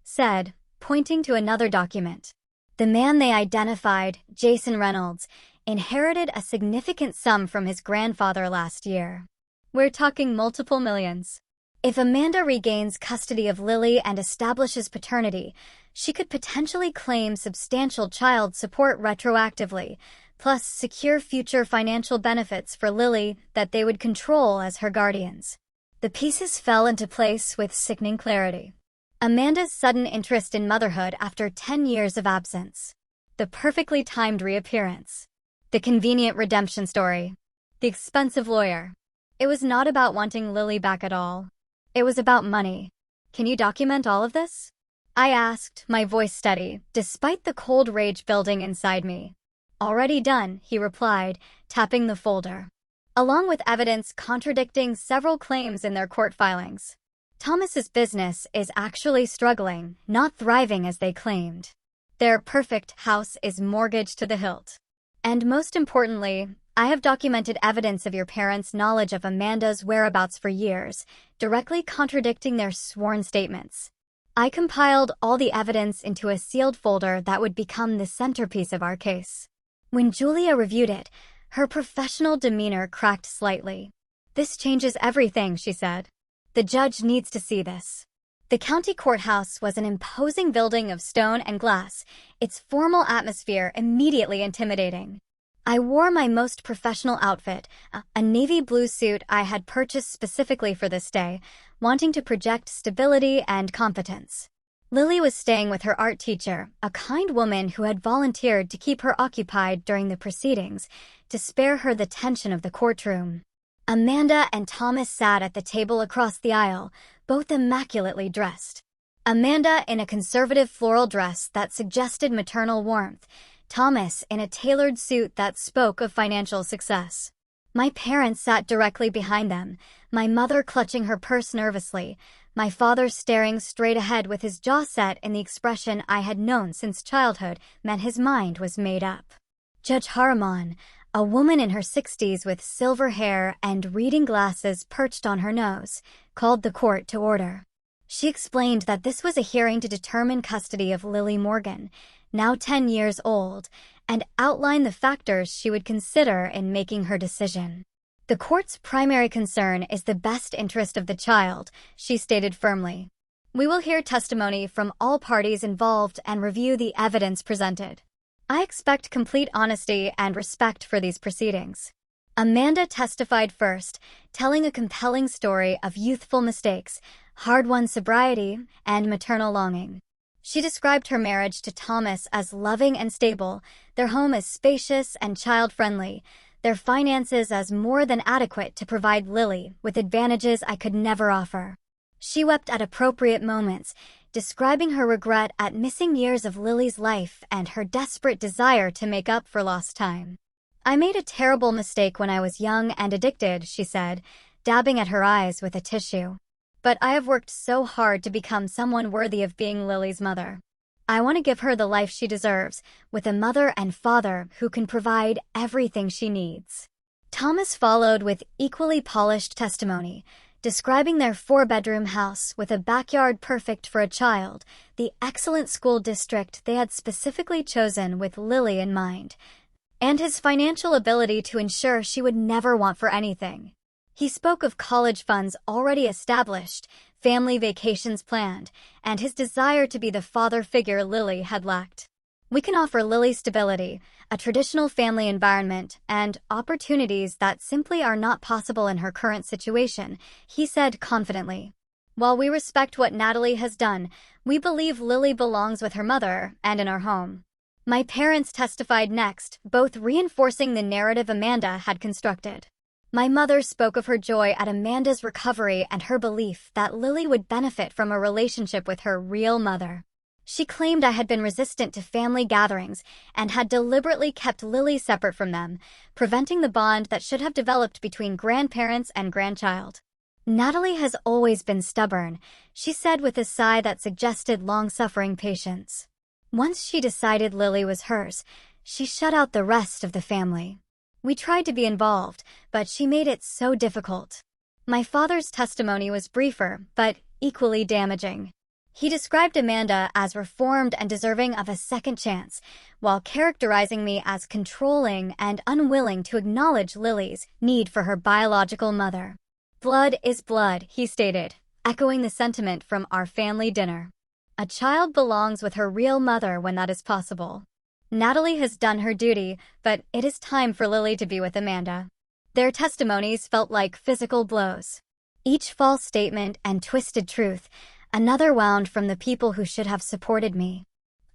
said, pointing to another document. The man they identified, Jason Reynolds, inherited a significant sum from his grandfather last year. We're talking multiple millions. If Amanda regains custody of Lily and establishes paternity, she could potentially claim substantial child support retroactively, plus secure future financial benefits for Lily that they would control as her guardians. The pieces fell into place with sickening clarity. Amanda's sudden interest in motherhood after 10 years of absence. The perfectly timed reappearance. The convenient redemption story. The expensive lawyer. It was not about wanting Lily back at all. It was about money. Can you document all of this? I asked, my voice steady, despite the cold rage building inside me. Already done, he replied, tapping the folder, along with evidence contradicting several claims in their court filings. Thomas's business is actually struggling, not thriving as they claimed. Their perfect house is mortgaged to the hilt. And most importantly, I have documented evidence of your parents' knowledge of Amanda's whereabouts for years, directly contradicting their sworn statements. I compiled all the evidence into a sealed folder that would become the centerpiece of our case. When Julia reviewed it, her professional demeanor cracked slightly. "This changes everything," she said. "The judge needs to see this." The county courthouse was an imposing building of stone and glass, its formal atmosphere immediately intimidating. I wore my most professional outfit, a navy blue suit I had purchased specifically for this day, wanting to project stability and competence. Lily was staying with her art teacher, a kind woman who had volunteered to keep her occupied during the proceedings, to spare her the tension of the courtroom. Amanda and Thomas sat at the table across the aisle, both immaculately dressed. Amanda in a conservative floral dress that suggested maternal warmth, Thomas in a tailored suit that spoke of financial success. My parents sat directly behind them, my mother clutching her purse nervously, my father staring straight ahead with his jaw set in the expression I had known since childhood meant his mind was made up. Judge Harriman, a woman in her 60s with silver hair and reading glasses perched on her nose, called the court to order. She explained that this was a hearing to determine custody of Lily Morgan, now 10 years old, and outlined the factors she would consider in making her decision. "The court's primary concern is the best interest of the child," she stated firmly. "We will hear testimony from all parties involved and review the evidence presented. I expect complete honesty and respect for these proceedings." Amanda testified first, telling a compelling story of youthful mistakes, hard-won sobriety, and maternal longing. She described her marriage to Thomas as loving and stable, their home as spacious and child-friendly, their finances as more than adequate to provide Lily with advantages I could never offer. She wept at appropriate moments, describing her regret at missing years of Lily's life and her desperate desire to make up for lost time. "I made a terrible mistake when I was young and addicted," she said, dabbing at her eyes with a tissue. "But I have worked so hard to become someone worthy of being Lily's mother. I want to give her the life she deserves, with a mother and father who can provide everything she needs." Thomas followed with equally polished testimony, describing their 4-bedroom house with a backyard perfect for a child, the excellent school district they had specifically chosen with Lily in mind, and his financial ability to ensure she would never want for anything. He spoke of college funds already established, family vacations planned, and his desire to be the father figure Lily had lacked. "We can offer Lily stability, a traditional family environment, and opportunities that simply are not possible in her current situation," he said confidently. "While we respect what Natalie has done, we believe Lily belongs with her mother and in our home." My parents testified next, both reinforcing the narrative Amanda had constructed. My mother spoke of her joy at Amanda's recovery and her belief that Lily would benefit from a relationship with her real mother. She claimed I had been resistant to family gatherings and had deliberately kept Lily separate from them, preventing the bond that should have developed between grandparents and grandchild. "Natalie has always been stubborn," she said with a sigh that suggested long-suffering patience. "Once she decided Lily was hers, she shut out the rest of the family. We tried to be involved, but she made it so difficult." My father's testimony was briefer, but equally damaging. He described Amanda as reformed and deserving of a second chance, while characterizing me as controlling and unwilling to acknowledge Lily's need for her biological mother. "Blood is blood," he stated, echoing the sentiment from our family dinner. "A child belongs with her real mother when that is possible. Natalie has done her duty, but it is time for Lily to be with Amanda." Their testimonies felt like physical blows. Each false statement and twisted truth, another wound from the people who should have supported me.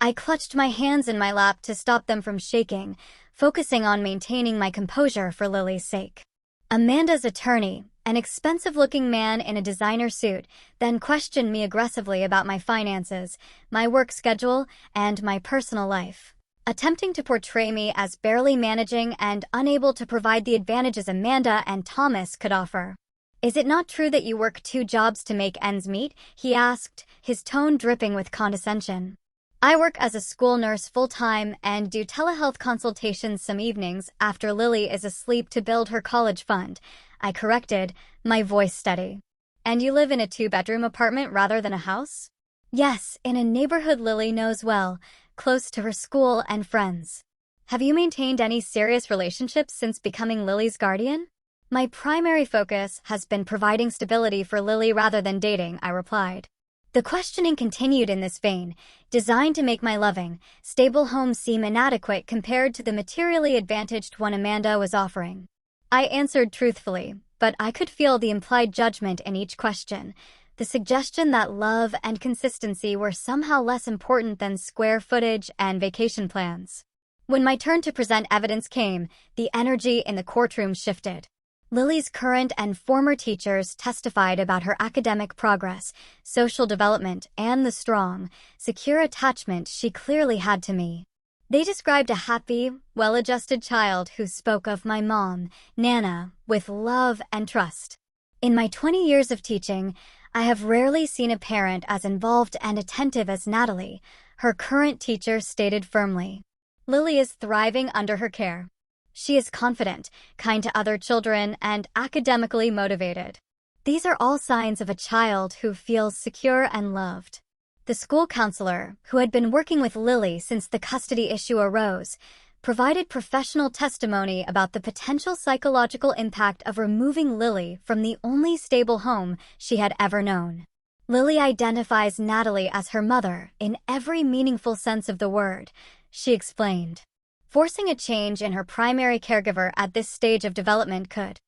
I clutched my hands in my lap to stop them from shaking, focusing on maintaining my composure for Lily's sake. Amanda's attorney, an expensive-looking man in a designer suit, then questioned me aggressively about my finances, my work schedule, and my personal life, attempting to portray me as barely managing and unable to provide the advantages Amanda and Thomas could offer. "Is it not true that you work 2 jobs to make ends meet?" he asked, his tone dripping with condescension. "I work as a school nurse full-time and do telehealth consultations some evenings after Lily is asleep to build her college fund," I corrected, my voice steady. "And you live in a 2-bedroom apartment rather than a house?" "Yes, in a neighborhood Lily knows well, close to her school and friends." "Have you maintained any serious relationships since becoming Lily's guardian?" "My primary focus has been providing stability for Lily rather than dating," I replied. The questioning continued in this vein, designed to make my loving, stable home seem inadequate compared to the materially advantaged one Amanda was offering. I answered truthfully, but I could feel the implied judgment in each question, the suggestion that love and consistency were somehow less important than square footage and vacation plans. When my turn to present evidence came, the energy in the courtroom shifted. Lily's current and former teachers testified about her academic progress, social development, and the strong, secure attachment she clearly had to me. They described a happy, well-adjusted child who spoke of my mom, Nana, with love and trust. In my 20 years of teaching, I have rarely seen a parent as involved and attentive as Natalie, her current teacher stated firmly. Lily is thriving under her care. She is confident, kind to other children, and academically motivated. These are all signs of a child who feels secure and loved. The school counselor, who had been working with Lily since the custody issue arose, provided professional testimony about the potential psychological impact of removing Lily from the only stable home she had ever known. Lily identifies Natalie as her mother in every meaningful sense of the word, she explained. Forcing a change in her primary caregiver at this stage of development could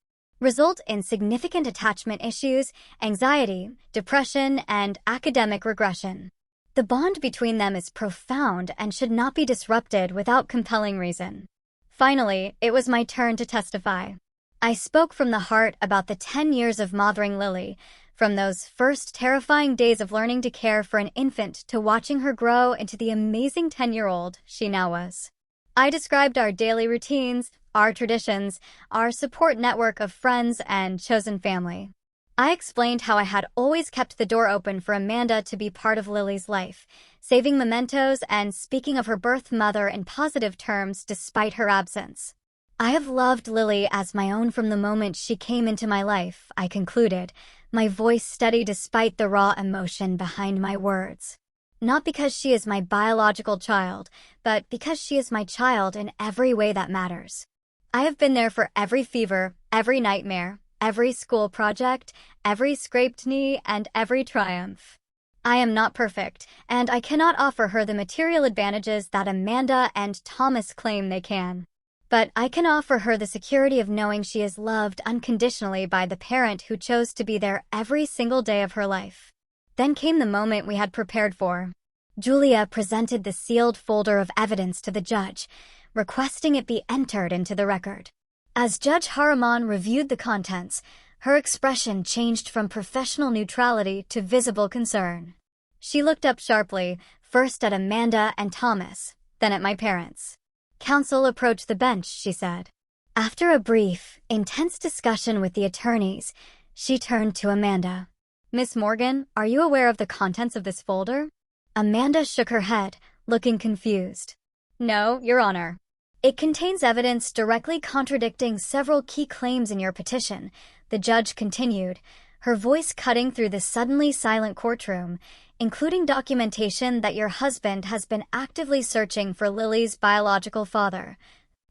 result in significant attachment issues, anxiety, depression, and academic regression. The bond between them is profound and should not be disrupted without compelling reason. Finally, it was my turn to testify. I spoke from the heart about the 10 years of mothering Lily, from those first terrifying days of learning to care for an infant to watching her grow into the amazing 10-year-old she now was. I described our daily routines, our traditions, our support network of friends and chosen family. I explained how I had always kept the door open for Amanda to be part of Lily's life, saving mementos and speaking of her birth mother in positive terms despite her absence. "I have loved Lily as my own from the moment she came into my life," I concluded, my voice steady despite the raw emotion behind my words. "Not because she is my biological child, but because she is my child in every way that matters. I have been there for every fever, every nightmare, every school project, every scraped knee, and every triumph. I am not perfect, and I cannot offer her the material advantages that Amanda and Thomas claim they can. But I can offer her the security of knowing she is loved unconditionally by the parent who chose to be there every single day of her life." Then came the moment we had prepared for. Julia presented the sealed folder of evidence to the judge, requesting it be entered into the record. As Judge Haraman reviewed the contents, her expression changed from professional neutrality to visible concern. She looked up sharply, first at Amanda and Thomas, then at my parents. "Counsel approached the bench," she said. After a brief, intense discussion with the attorneys, she turned to Amanda. "Miss Morgan, are you aware of the contents of this folder?" Amanda shook her head, looking confused. "No, Your Honor. It contains evidence directly contradicting several key claims in your petition," the judge continued, her voice cutting through the suddenly silent courtroom, including documentation that your husband has been actively searching for Lily's biological father,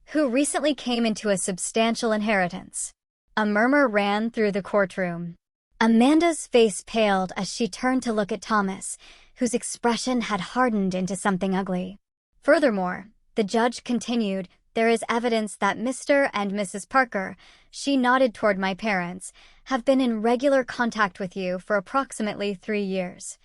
who recently came into a substantial inheritance. A murmur ran through the courtroom. Amanda's face paled as she turned to look at Thomas, whose expression had hardened into something ugly. Furthermore, the judge continued, there is evidence that Mr. and Mrs. Parker, she nodded toward my parents, have been in regular contact with you for approximately 3 years,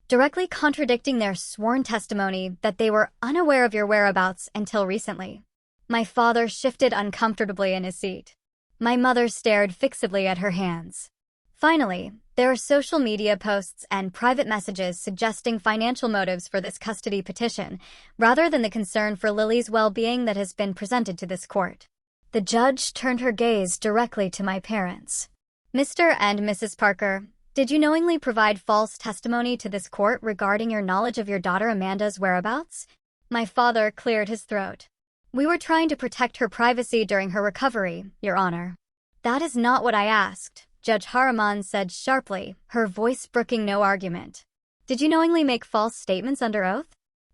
directly contradicting their sworn testimony that they were unaware of your whereabouts until recently. My father shifted uncomfortably in his seat. My mother stared fixedly at her hands. Finally, there are social media posts and private messages suggesting financial motives for this custody petition, rather than the concern for Lily's well-being that has been presented to this court. The judge turned her gaze directly to my parents. Mr. and Mrs. Parker, did you knowingly provide false testimony to this court regarding your knowledge of your daughter Amanda's whereabouts? My father cleared his throat. We were trying to protect her privacy during her recovery, Your Honor. That is not what I asked, Judge Harriman said sharply, her voice brooking no argument. Did you knowingly make false statements under oath?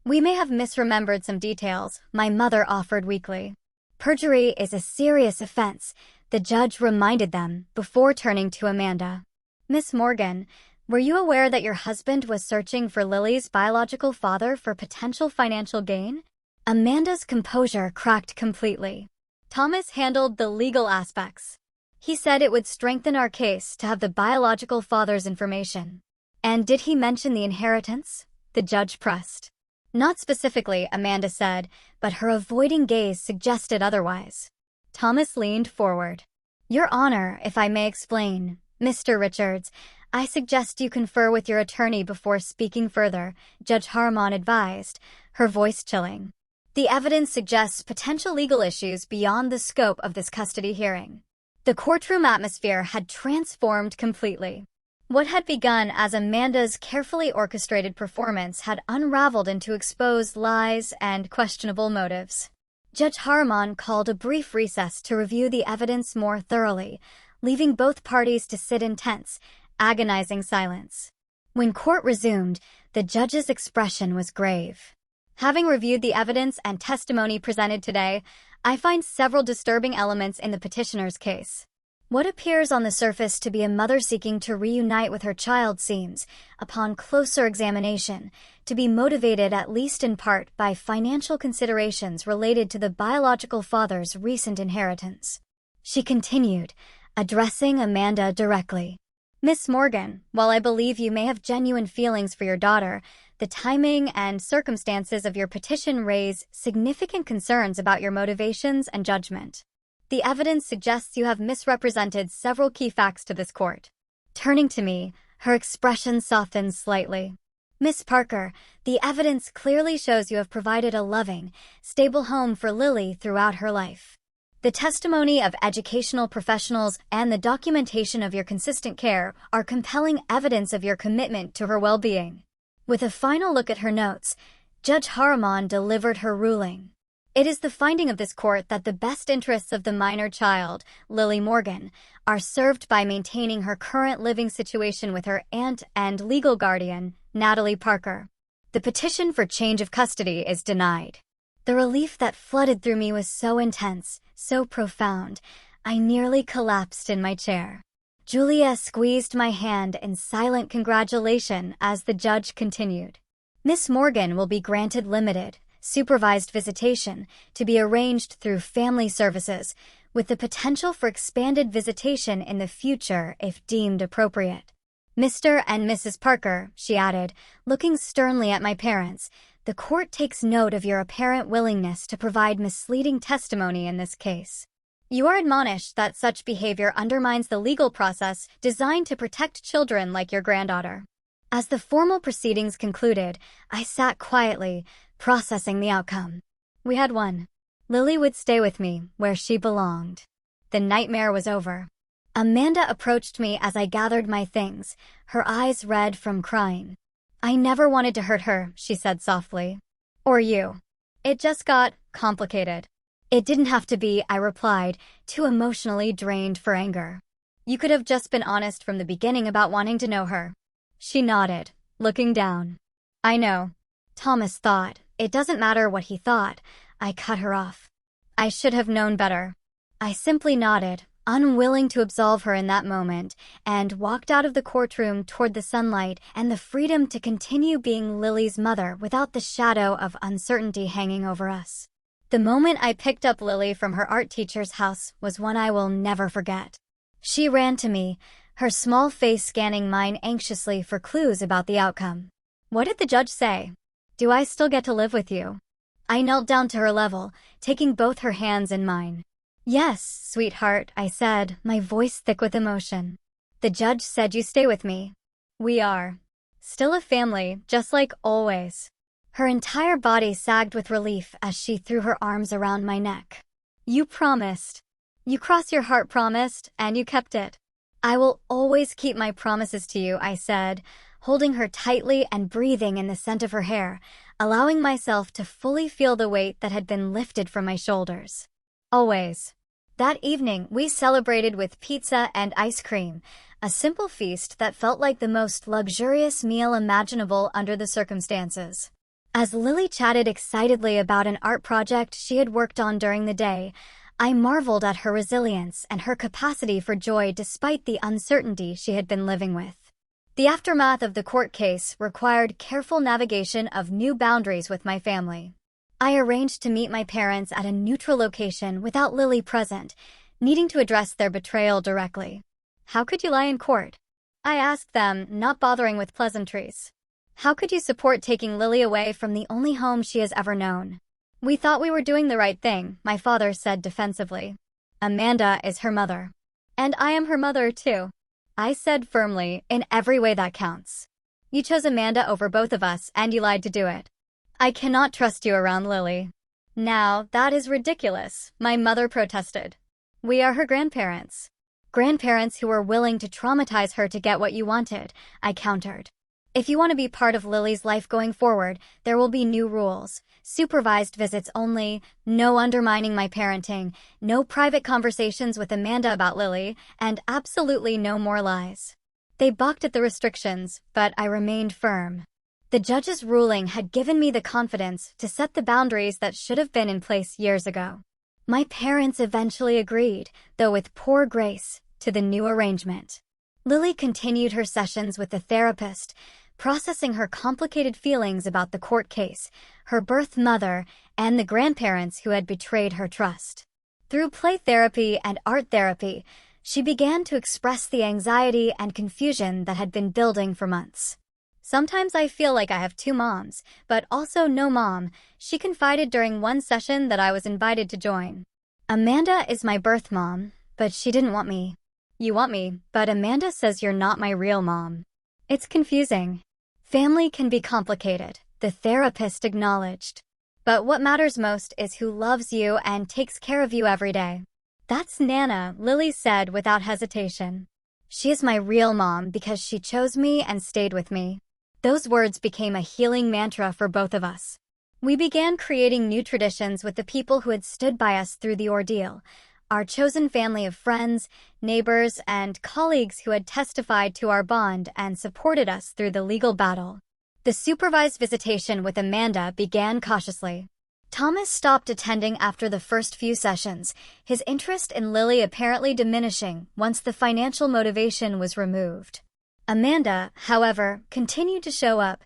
We may have misremembered some details, my mother offered weakly. Perjury is a serious offense, the judge reminded them, before turning to Amanda. Miss Morgan, were you aware that your husband was searching for Lily's biological father for potential financial gain? Amanda's composure cracked completely. Thomas handled the legal aspects. He said it would strengthen our case to have the biological father's information. And did he mention the inheritance? The judge pressed. Not specifically, Amanda said, but her avoiding gaze suggested otherwise. Thomas leaned forward. Your Honor, if I may explain, Mr. Richards, I suggest you confer with your attorney before speaking further, Judge Harriman advised, her voice chilling. The evidence suggests potential legal issues beyond the scope of this custody hearing. The courtroom atmosphere had transformed completely. What had begun as Amanda's carefully orchestrated performance had unraveled into exposed lies and questionable motives. Judge Harriman called a brief recess to review the evidence more thoroughly, leaving both parties to sit in tense, agonizing silence. When court resumed, the judge's expression was grave. Having reviewed the evidence and testimony presented today, I find several disturbing elements in the petitioner's case. What appears on the surface to be a mother seeking to reunite with her child seems, upon closer examination, to be motivated at least in part by financial considerations related to the biological father's recent inheritance. She continued, addressing Amanda directly. Miss Morgan, while I believe you may have genuine feelings for your daughter, the timing and circumstances of your petition raise significant concerns about your motivations and judgment. The evidence suggests you have misrepresented several key facts to this court. Turning to me, her expression softened slightly. Miss Parker, the evidence clearly shows you have provided a loving, stable home for Lily throughout her life. The testimony of educational professionals and the documentation of your consistent care are compelling evidence of your commitment to her well-being. With a final look at her notes, Judge Harriman delivered her ruling. It is the finding of this court that the best interests of the minor child, Lily Morgan, are served by maintaining her current living situation with her aunt and legal guardian, Natalie Parker. The petition for change of custody is denied. The relief that flooded through me was so intense, so profound, I nearly collapsed in my chair. Julia squeezed my hand in silent congratulation as the judge continued. Miss Morgan will be granted limited, supervised visitation to be arranged through family services, with the potential for expanded visitation in the future if deemed appropriate. Mr. and Mrs. Parker, she added, looking sternly at my parents, the court takes note of your apparent willingness to provide misleading testimony in this case. You are admonished that such behavior undermines the legal process designed to protect children like your granddaughter. As the formal proceedings concluded, I sat quietly, processing the outcome. We had won. Lily would stay with me, where she belonged. The nightmare was over. Amanda approached me as I gathered my things, her eyes red from crying. I never wanted to hurt her, she said softly. Or you. It just got complicated. It didn't have to be, I replied, too emotionally drained for anger. You could have just been honest from the beginning about wanting to know her. She nodded, looking down. I know. Thomas thought. It doesn't matter what he thought. I cut her off. I should have known better. I simply nodded, unwilling to absolve her in that moment, and walked out of the courtroom toward the sunlight and the freedom to continue being Lily's mother without the shadow of uncertainty hanging over us. The moment I picked up Lily from her art teacher's house was one I will never forget. She ran to me, her small face scanning mine anxiously for clues about the outcome. What did the judge say? Do I still get to live with you? I knelt down to her level, taking both her hands in mine. Yes, sweetheart, I said, my voice thick with emotion. The judge said you stay with me. We are. Still a family, just like always. Her entire body sagged with relief as she threw her arms around my neck. You promised. You crossed your heart promised, and you kept it. I will always keep my promises to you, I said, holding her tightly and breathing in the scent of her hair, allowing myself to fully feel the weight that had been lifted from my shoulders. Always. That evening, we celebrated with pizza and ice cream, a simple feast that felt like the most luxurious meal imaginable under the circumstances. As Lily chatted excitedly about an art project she had worked on during the day, I marveled at her resilience and her capacity for joy despite the uncertainty she had been living with. The aftermath of the court case required careful navigation of new boundaries with my family. I arranged to meet my parents at a neutral location without Lily present, needing to address their betrayal directly. How could you lie in court? I asked them, not bothering with pleasantries. How could you support taking Lily away from the only home she has ever known? We thought we were doing the right thing, my father said defensively. Amanda is her mother. And I am her mother too. I said firmly, in every way that counts. You chose Amanda over both of us and you lied to do it. I cannot trust you around Lily. Now, that is ridiculous, my mother protested. We are her grandparents. Grandparents who were willing to traumatize her to get what you wanted, I countered. If you want to be part of Lily's life going forward, there will be new rules. Supervised visits only, no undermining my parenting, no private conversations with Amanda about Lily, and absolutely no more lies. They balked at the restrictions, but I remained firm. The judge's ruling had given me the confidence to set the boundaries that should have been in place years ago. My parents eventually agreed, though with poor grace, to the new arrangement. Lily continued her sessions with the therapist, processing her complicated feelings about the court case, her birth mother, and the grandparents who had betrayed her trust. Through play therapy and art therapy, she began to express the anxiety and confusion that had been building for months. Sometimes I feel like I have two moms, but also no mom, she confided during one session that I was invited to join. Amanda is my birth mom, but she didn't want me. You want me, but Amanda says you're not my real mom. It's confusing. Family can be complicated, the therapist acknowledged. But what matters most is who loves you and takes care of you every day. That's Nana, Lily said without hesitation. She is my real mom because she chose me and stayed with me. Those words became a healing mantra for both of us. We began creating new traditions with the people who had stood by us through the ordeal, our chosen family of friends, neighbors, and colleagues who had testified to our bond and supported us through the legal battle. The supervised visitation with Amanda began cautiously. Thomas stopped attending after the first few sessions, his interest in Lily apparently diminishing once the financial motivation was removed. Amanda, however, continued to show up,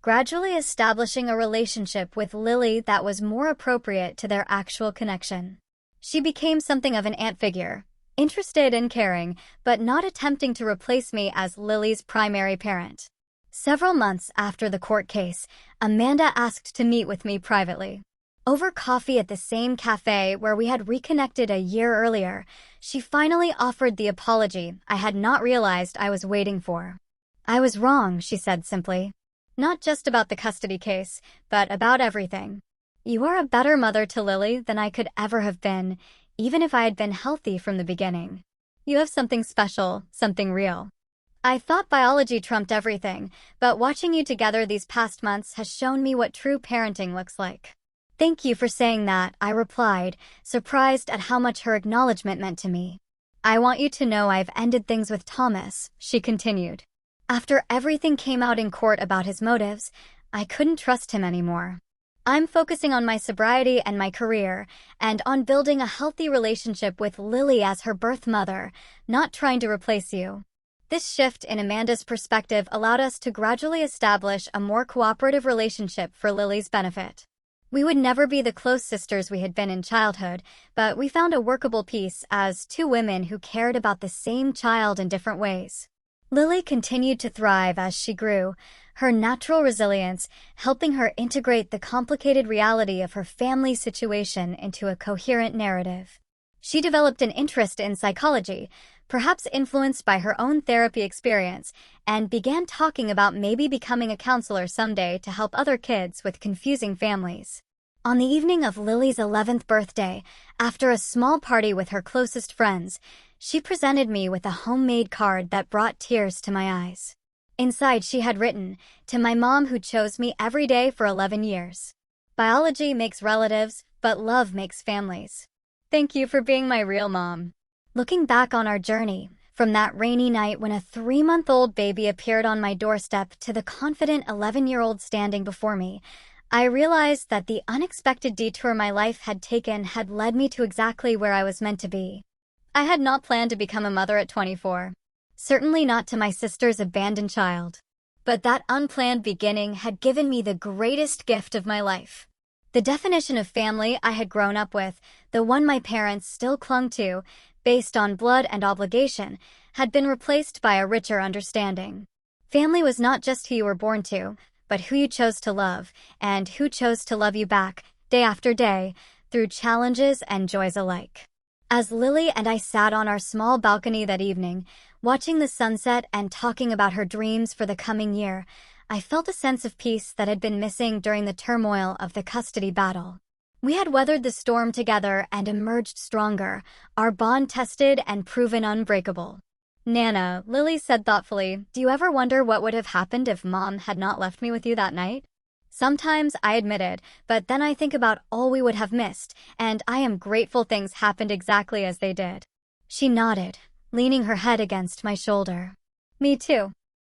gradually establishing a relationship with Lily that was more appropriate to their actual connection. She became something of an aunt figure, interested and caring, but not attempting to replace me as Lily's primary parent. Several months after the court case, Amanda asked to meet with me privately. Over coffee at the same cafe where we had reconnected a year earlier, she finally offered the apology I had not realized I was waiting for. I was wrong, she said simply. Not just about the custody case, but about everything. You are a better mother to Lily than I could ever have been, even if I had been healthy from the beginning. You have something special, something real. I thought biology trumped everything, but watching you together these past months has shown me what true parenting looks like. Thank you for saying that, I replied, surprised at how much her acknowledgement meant to me. I want you to know I've ended things with Thomas, she continued. After everything came out in court about his motives, I couldn't trust him anymore. I'm focusing on my sobriety and my career, and on building a healthy relationship with Lily as her birth mother, not trying to replace you. This shift in Amanda's perspective allowed us to gradually establish a more cooperative relationship for Lily's benefit. We would never be the close sisters we had been in childhood, but we found a workable peace as two women who cared about the same child in different ways. Lily continued to thrive as she grew, her natural resilience helping her integrate the complicated reality of her family situation into a coherent narrative. She developed an interest in psychology, perhaps influenced by her own therapy experience, and began talking about maybe becoming a counselor someday to help other kids with confusing families. On the evening of Lily's 11th birthday, after a small party with her closest friends, she presented me with a homemade card that brought tears to my eyes. Inside she had written, "To my mom who chose me every day for 11 years. Biology makes relatives, but love makes families. Thank you for being my real mom." Looking back on our journey, from that rainy night when a 3-month-old baby appeared on my doorstep to the confident 11-year-old standing before me, I realized that the unexpected detour my life had taken had led me to exactly where I was meant to be. I had not planned to become a mother at 24. Certainly not to my sister's abandoned child. But that unplanned beginning had given me the greatest gift of my life. The definition of family I had grown up with, the one my parents still clung to, based on blood and obligation, had been replaced by a richer understanding. Family was not just who you were born to, but who you chose to love, and who chose to love you back, day after day, through challenges and joys alike. As Lily and I sat on our small balcony that evening, watching the sunset and talking about her dreams for the coming year, I felt a sense of peace that had been missing during the turmoil of the custody battle. We had weathered the storm together and emerged stronger, our bond tested and proven unbreakable. "Nana," Lily said thoughtfully, "do you ever wonder what would have happened if Mom had not left me with you that night?" "Sometimes," I admitted, "but then I think about all we would have missed, and I am grateful things happened exactly as they did." She nodded, leaning her head against my shoulder. "Me too.